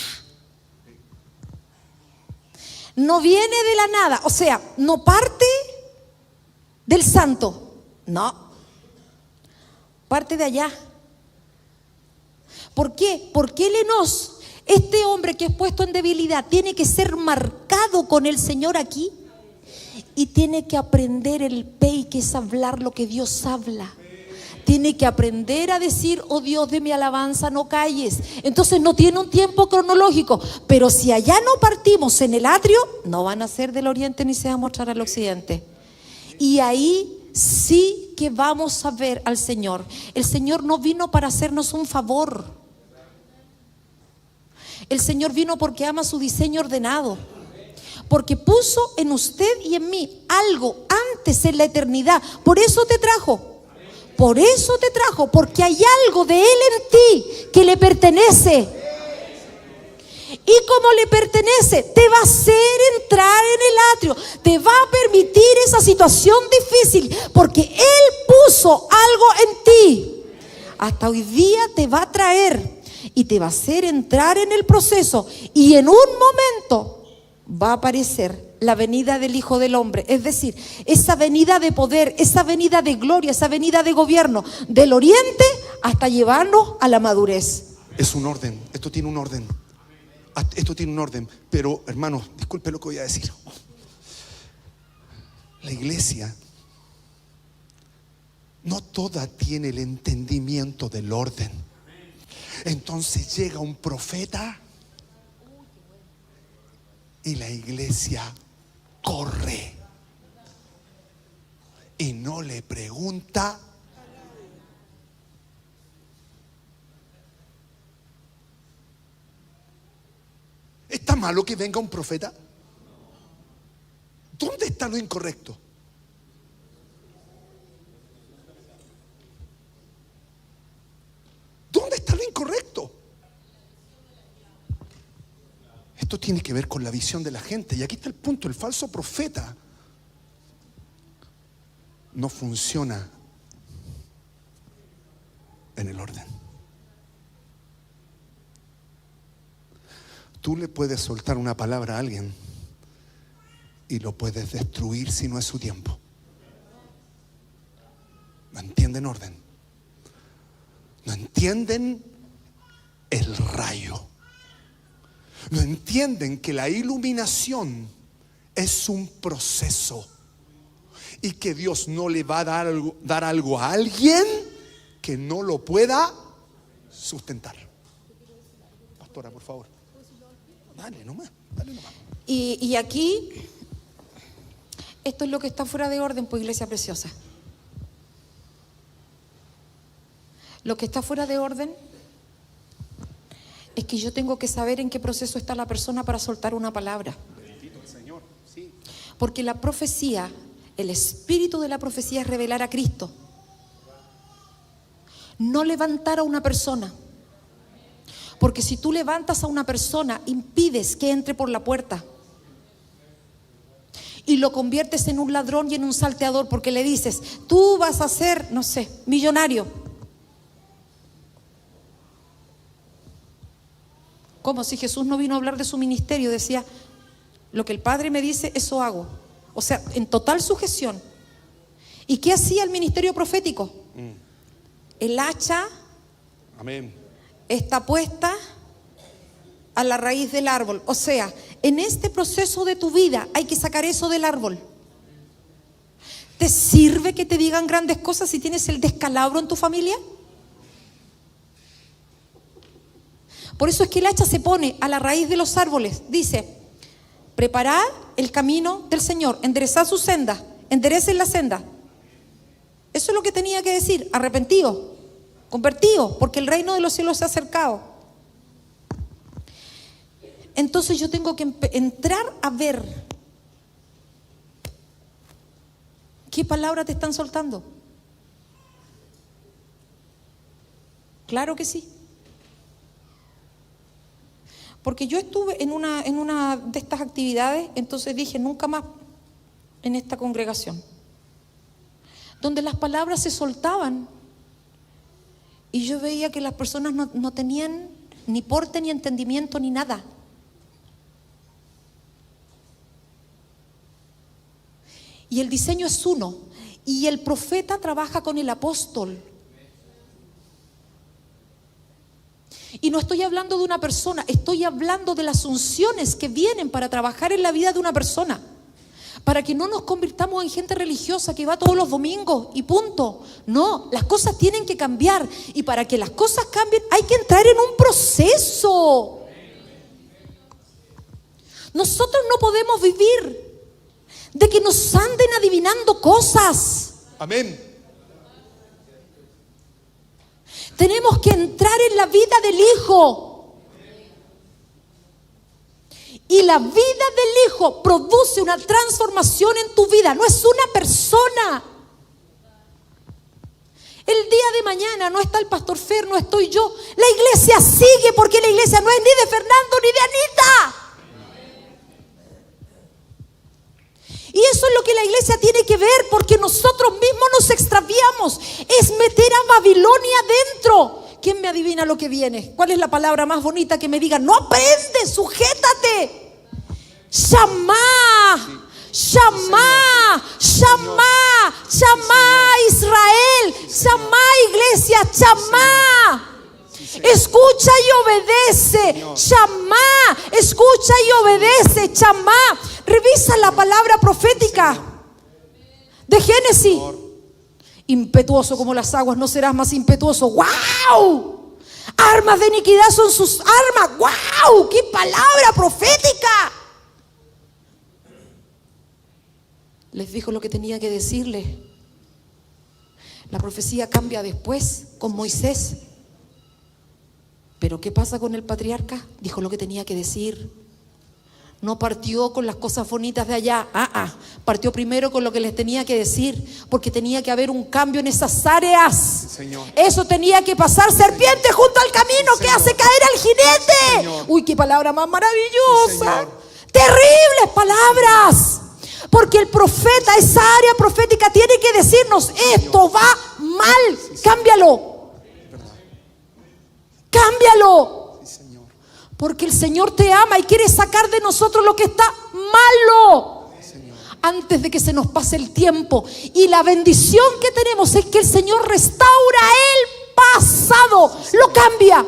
No viene de la nada, o sea, no parte del santo, no, parte de allá. ¿Por qué? Porque el Enos, este hombre que es puesto en debilidad, tiene que ser marcado con el Señor aquí y tiene que aprender el pey, que es hablar lo que Dios habla. Tiene que aprender a decir, oh Dios de mi alabanza, no calles. Entonces no tiene un tiempo cronológico. Pero si allá no partimos en el atrio, no van a ser del oriente ni se va a mostrar al occidente. Y ahí sí que vamos a ver al Señor. El Señor no vino para hacernos un favor. El Señor vino porque ama su diseño ordenado. Porque puso en usted y en mí algo antes en la eternidad. Por eso te trajo. Por eso te trajo, porque hay algo de Él en ti que le pertenece. Y como le pertenece, te va a hacer entrar en el atrio, te va a permitir esa situación difícil, porque Él puso algo en ti. Hasta hoy día te va a traer y te va a hacer entrar en el proceso. Y en un momento va a aparecer la venida del Hijo del Hombre, es decir, esa venida de poder, esa venida de gloria, esa venida de gobierno del oriente hasta llevarnos a la madurez. Es un orden, esto tiene un orden. Esto tiene un orden, pero hermanos, disculpe lo que voy a decir. La iglesia no toda tiene el entendimiento del orden. Entonces llega un profeta y la iglesia corre y no le pregunta. ¿Está malo que venga un profeta? ¿Dónde está lo incorrecto? ¿Dónde está lo incorrecto? Esto tiene que ver con la visión de la gente. Y aquí está el punto: el falso profeta no funciona en el orden. Tú le puedes soltar una palabra a alguien y lo puedes destruir si no es su tiempo. No entienden orden. No entienden el rayo. No entienden que la iluminación es un proceso y que Dios no le va a dar algo a alguien que no lo pueda sustentar. Pastora, por favor. Dale nomás. Y aquí, esto es lo que está fuera de orden, pues, iglesia preciosa. Lo que está fuera de orden es que yo tengo que saber en qué proceso está la persona para soltar una palabra. Porque la profecía, el espíritu de la profecía es revelar a Cristo. No levantar a una persona. Porque si tú levantas a una persona, impides que entre por la puerta. Y lo conviertes en un ladrón y en un salteador, porque le dices, tú vas a ser, no sé, millonario. Como si Jesús no vino a hablar de su ministerio, decía, lo que el Padre me dice, eso hago. O sea, en total sujeción. ¿Y qué hacía el ministerio profético? El hacha, Amén, está puesta a la raíz del árbol. O sea, en este proceso de tu vida hay que sacar eso del árbol. ¿Te sirve que te digan grandes cosas si tienes el descalabro en tu familia? Por eso es que el hacha se pone a la raíz de los árboles. Dice, preparad el camino del Señor, enderezad su senda, enderecen la senda. Eso es lo que tenía que decir, arrepentidos, convertidos, porque el reino de los cielos se ha acercado. Entonces yo tengo que entrar a ver qué palabra te están soltando. Claro que sí. Porque yo estuve en una de estas actividades, entonces dije, nunca más en esta congregación, donde las palabras se soltaban y yo veía que las personas no tenían ni porte, ni entendimiento, ni nada. Y el diseño es uno, y el profeta trabaja con el apóstol. Y no estoy hablando de una persona, estoy hablando de las unciones que vienen para trabajar en la vida de una persona. Para que no nos convirtamos en gente religiosa que va todos los domingos y punto. No, las cosas tienen que cambiar. Y para que las cosas cambien hay que entrar en un proceso. Nosotros no podemos vivir de que nos anden adivinando cosas. amén. Tenemos que entrar en la vida del Hijo. Y la vida del Hijo produce una transformación en tu vida. No es una persona. El día de mañana no está el pastor Fer, no estoy yo. La iglesia sigue, porque la iglesia no es ni de Fernando ni de Anita. Y eso es lo que la iglesia tiene que ver, porque nosotros mismos nos extraviamos. Es meter a Babilonia dentro. ¿Quién me adivina lo que viene? ¿Cuál es la palabra más bonita que me diga? No aprende, sujétate. Shamá, Shamá, Shamá, Shamá Israel, Shamá iglesia, Shamá. Escucha y obedece. Shamá, escucha y obedece. Shamá. Revisa la palabra profética de Génesis. Impetuoso como las aguas, no serás más impetuoso. ¡Wow! Armas de iniquidad son sus armas. ¡Wow! ¡Qué palabra profética! Les dijo lo que tenía que decirles. La profecía cambia después con Moisés. Pero ¿qué pasa con el patriarca? Dijo lo que tenía que decir. No partió con las cosas bonitas de allá. Partió primero con lo que les tenía que decir, porque tenía que haber un cambio en esas áreas. Señor. Eso tenía que pasar. Serpiente junto al camino que hace caer al jinete. Señor. Uy, qué palabra más maravillosa. Señor. Terribles palabras. Porque el profeta, esa área profética, tiene que decirnos: esto va mal, cámbialo. Cámbialo. Sí, Señor. Porque el Señor te ama y quiere sacar de nosotros lo que está malo antes de que se nos pase el tiempo. Y la bendición que tenemos es que el Señor restaura el pasado, lo cambia.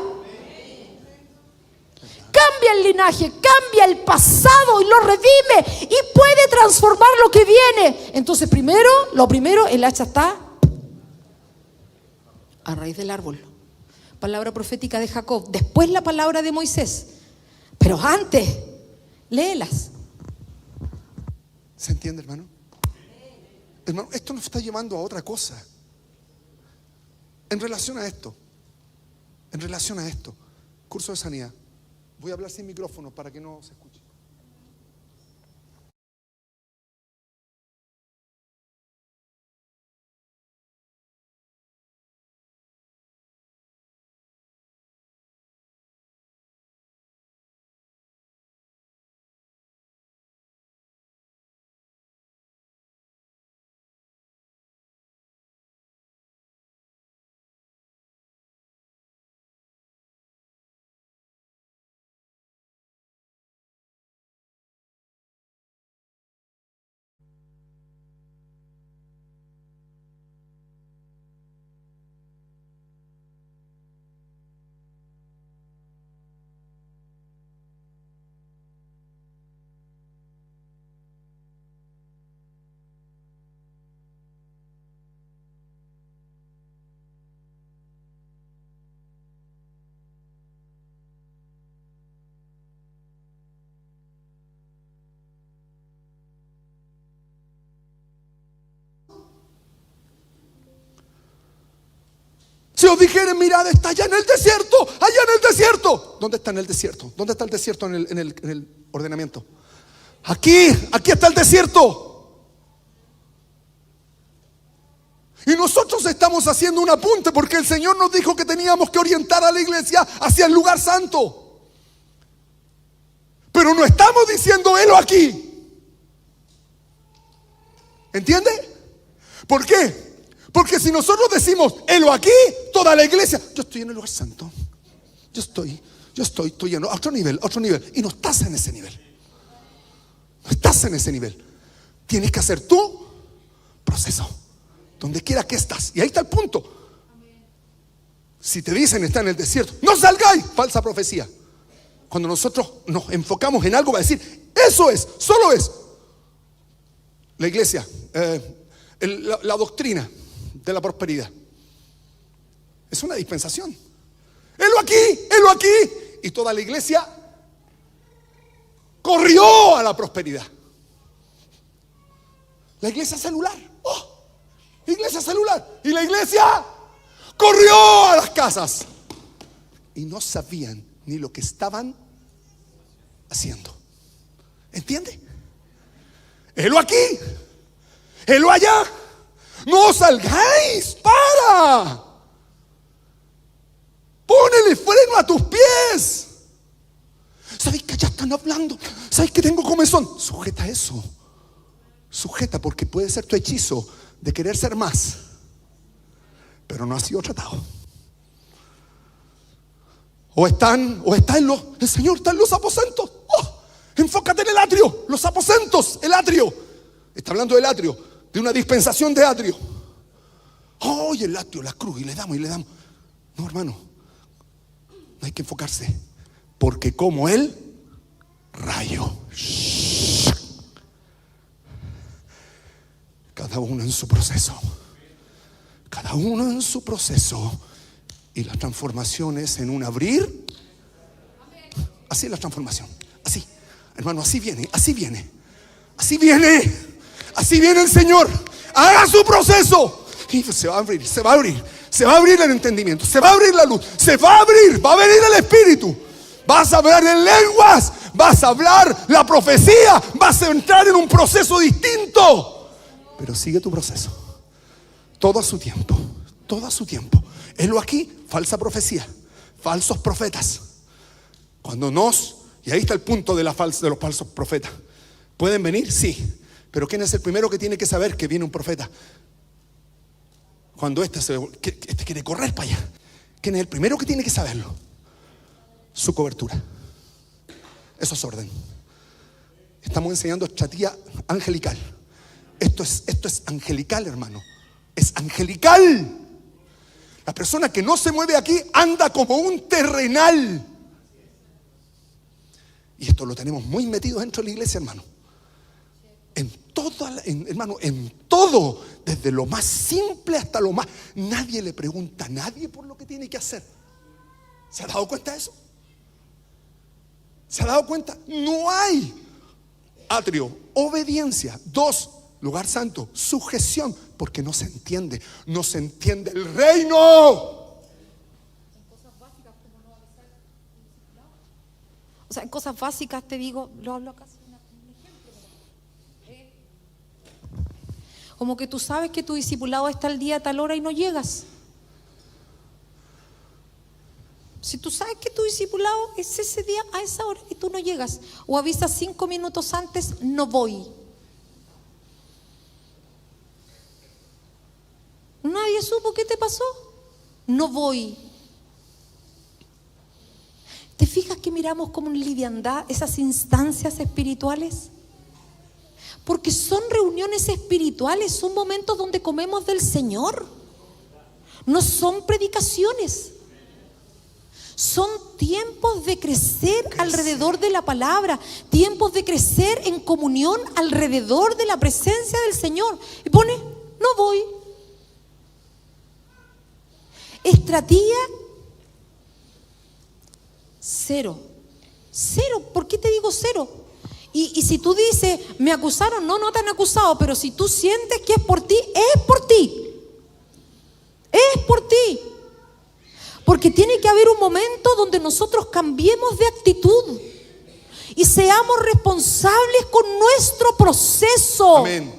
Cambia el linaje, cambia el pasado y lo redime y puede transformar lo que viene. Entonces lo primero, el hacha está a raíz del árbol. Palabra profética de Jacob, después la palabra de Moisés. Pero antes, léelas. ¿Se entiende, hermano? Hermano, esto nos está llevando a otra cosa. En relación a esto, curso de sanidad. Voy a hablar sin micrófono para que no se escuche. Si os dijeren, mirad, está allá en el desierto, allá en el desierto. ¿Dónde está en el desierto? ¿Dónde está el desierto en el ordenamiento? Aquí está el desierto. Y nosotros estamos haciendo un apunte porque el Señor nos dijo que teníamos que orientar a la iglesia hacia el lugar santo. Pero no estamos diciendo helo aquí. ¿Entiende? ¿Por qué? Porque si nosotros decimos helo aquí, toda la iglesia, yo estoy en el lugar santo. Yo estoy lleno a otro nivel. Y no estás en ese nivel. No estás en ese nivel. Tienes que hacer tu proceso. Donde quiera que estás. Y ahí está el punto. Si te dicen está en el desierto, no salgáis, falsa profecía. Cuando nosotros nos enfocamos en algo, va a decir, eso es, solo es. La iglesia, la doctrina de la prosperidad es una dispensación. Helo aquí. Y toda la iglesia corrió a la prosperidad. La iglesia celular. Iglesia celular. Y la iglesia corrió a las casas. Y no sabían ni lo que estaban haciendo. ¿Entiende? Helo aquí. Helo allá. No salgáis. Para. Pónele freno a tus pies. ¿Sabéis que ya están hablando? ¿Sabéis que tengo comezón? Sujeta eso. Sujeta, porque puede ser tu hechizo de querer ser más, pero no ha sido tratado. El Señor está en los aposentos. Enfócate en el atrio, los aposentos, el atrio. Está hablando del atrio, de una dispensación de atrio. Y el atrio, la cruz, y le damos. No, hermano, no hay que enfocarse, porque como el rayo, cada uno en su proceso. Cada uno en su proceso. Y la transformación es en un abrir. Así es la transformación. Así, hermano, así viene. Así viene el Señor. Haga su proceso. Y se va a abrir el entendimiento. Se va a abrir la luz. Va a venir el Espíritu. Vas a hablar en lenguas. Vas a hablar la profecía. Vas a entrar en un proceso distinto. Pero sigue tu proceso. Todo a su tiempo. Helo aquí, falsa profecía, falsos profetas. Y ahí está el punto de los falsos profetas. ¿Pueden venir? Sí. Pero ¿quién es el primero que tiene que saber que viene un profeta? Cuando este quiere correr para allá. ¿Quién es el primero que tiene que saberlo? Su cobertura. Eso es orden. Estamos enseñando estrategia angelical. Esto es angelical, hermano. Es angelical. La persona que no se mueve aquí anda como un terrenal. Y esto lo tenemos muy metido dentro de la iglesia, hermano. Hermano, en todo, desde lo más simple hasta lo más. Nadie le pregunta a nadie por lo que tiene que hacer. ¿Se ha dado cuenta de eso? ¿Se ha dado cuenta? No hay atrio, obediencia. 2, lugar santo, sujeción, porque no se entiende el reino. O sea, en cosas básicas te digo, lo hablo acá sin un ejemplo. Como que tú sabes que tu discipulado está al día a tal hora y no llegas. Si tú sabes que tu discipulado es ese día a esa hora y tú no llegas, o avisas 5 minutos antes, no voy. Nadie supo qué te pasó. No voy. ¿Te fijas que miramos como en liviandad esas instancias espirituales? Porque son reuniones espirituales, son momentos donde comemos del Señor. No son predicaciones. Son tiempos de crecer alrededor de la palabra, tiempos de crecer en comunión alrededor de la presencia del Señor. Y pone, no voy. Estrategia, 0. 0. ¿Por qué te digo 0? Y si tú dices, me acusaron, no te han acusado, pero si tú sientes que es por ti, es por ti. Es por ti. Porque tiene que haber un momento donde nosotros cambiemos de actitud y seamos responsables con nuestro proceso. Amén.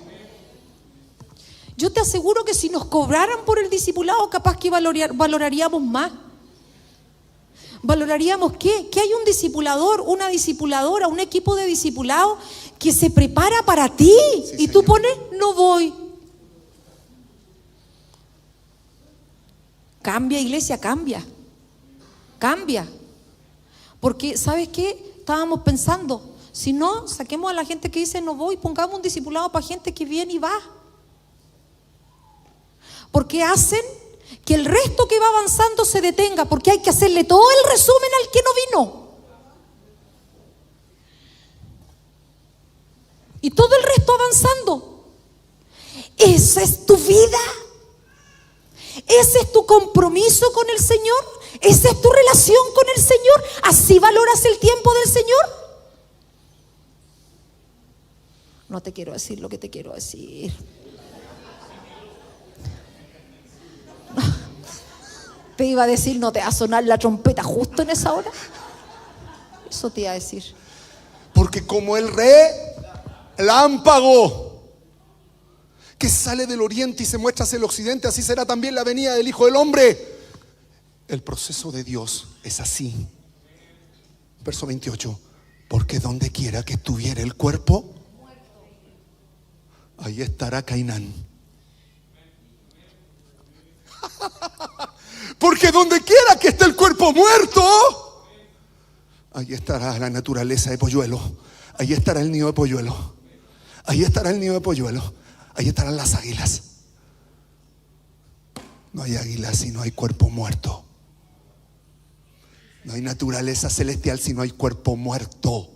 Yo te aseguro que si nos cobraran por el discipulado, capaz que valoraríamos más. ¿Valoraríamos qué? Que hay un discipulador, una discipuladora, un equipo de discipulado que se prepara para ti. Sí, y tú Señor. pones, no voy. Cambia, iglesia, cambia. Cambia. Porque, ¿sabes qué? Estábamos pensando, si no, saquemos a la gente que dice no voy, pongamos un discipulado para gente que viene y va. Porque hacen que el resto que va avanzando se detenga, porque hay que hacerle todo el resumen al que no vino. Y todo el resto avanzando. Esa es tu vida. Ese es tu compromiso con el Señor. Esa es tu relación con el Señor. ¿Así valoras el tiempo del Señor? No te quiero decir lo que te quiero decir. Te iba a decir, no te va a sonar la trompeta justo en esa hora. Eso te iba a decir. Porque como el relámpago que sale del oriente y se muestra hacia el occidente, así será también la venida del Hijo del Hombre. El proceso de Dios es así. Verso 28. Porque donde quiera que estuviera el cuerpo, ahí estará Cainán. Porque donde quiera que esté el cuerpo muerto, ahí estará la naturaleza de polluelo. Ahí estará el nido de polluelo. Ahí estará el nido de polluelo. Ahí estarán las águilas. No hay águilas si no hay cuerpo muerto. No hay naturaleza celestial si no hay cuerpo muerto.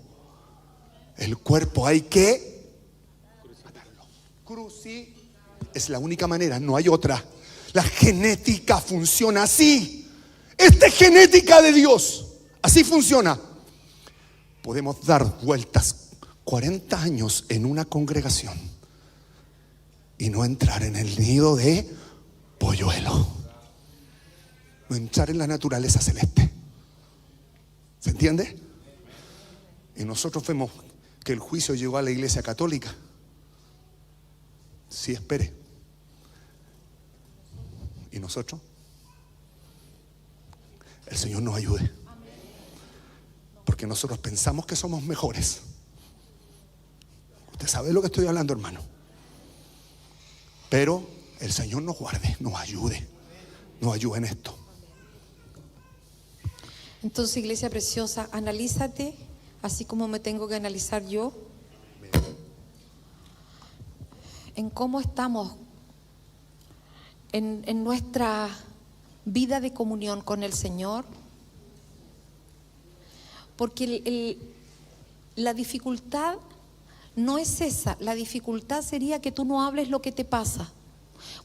El cuerpo hay que matarlo. Cruci es la única manera, no hay otra. La genética funciona así. Esta es genética de Dios. Así funciona. Podemos dar vueltas 40 años en una congregación y no entrar en el nido de polluelo. No entrar en la naturaleza celeste. ¿Se entiende? Y nosotros vemos que el juicio llegó a la iglesia católica. Sí, espere. ¿Y nosotros? El Señor nos ayude. Porque nosotros pensamos que somos mejores. Usted sabe de lo que estoy hablando, hermano. Pero el Señor nos guarde, nos ayude en esto. Entonces, iglesia preciosa, analízate así como me tengo que analizar yo, en cómo estamos en nuestra vida de comunión con el Señor. Porque la dificultad no es esa, la dificultad sería que tú no hables lo que te pasa.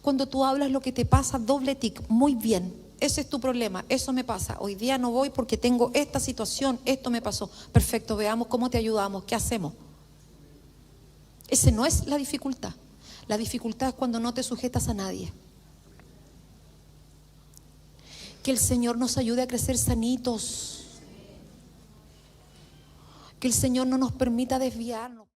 Cuando tú hablas lo que te pasa, doble tic, muy bien, ese es tu problema, eso me pasa, hoy día no voy porque tengo esta situación, esto me pasó, perfecto, veamos cómo te ayudamos, qué hacemos. Ese no es la dificultad es cuando no te sujetas a nadie. Que el Señor nos ayude a crecer sanitos, que el Señor no nos permita desviarnos.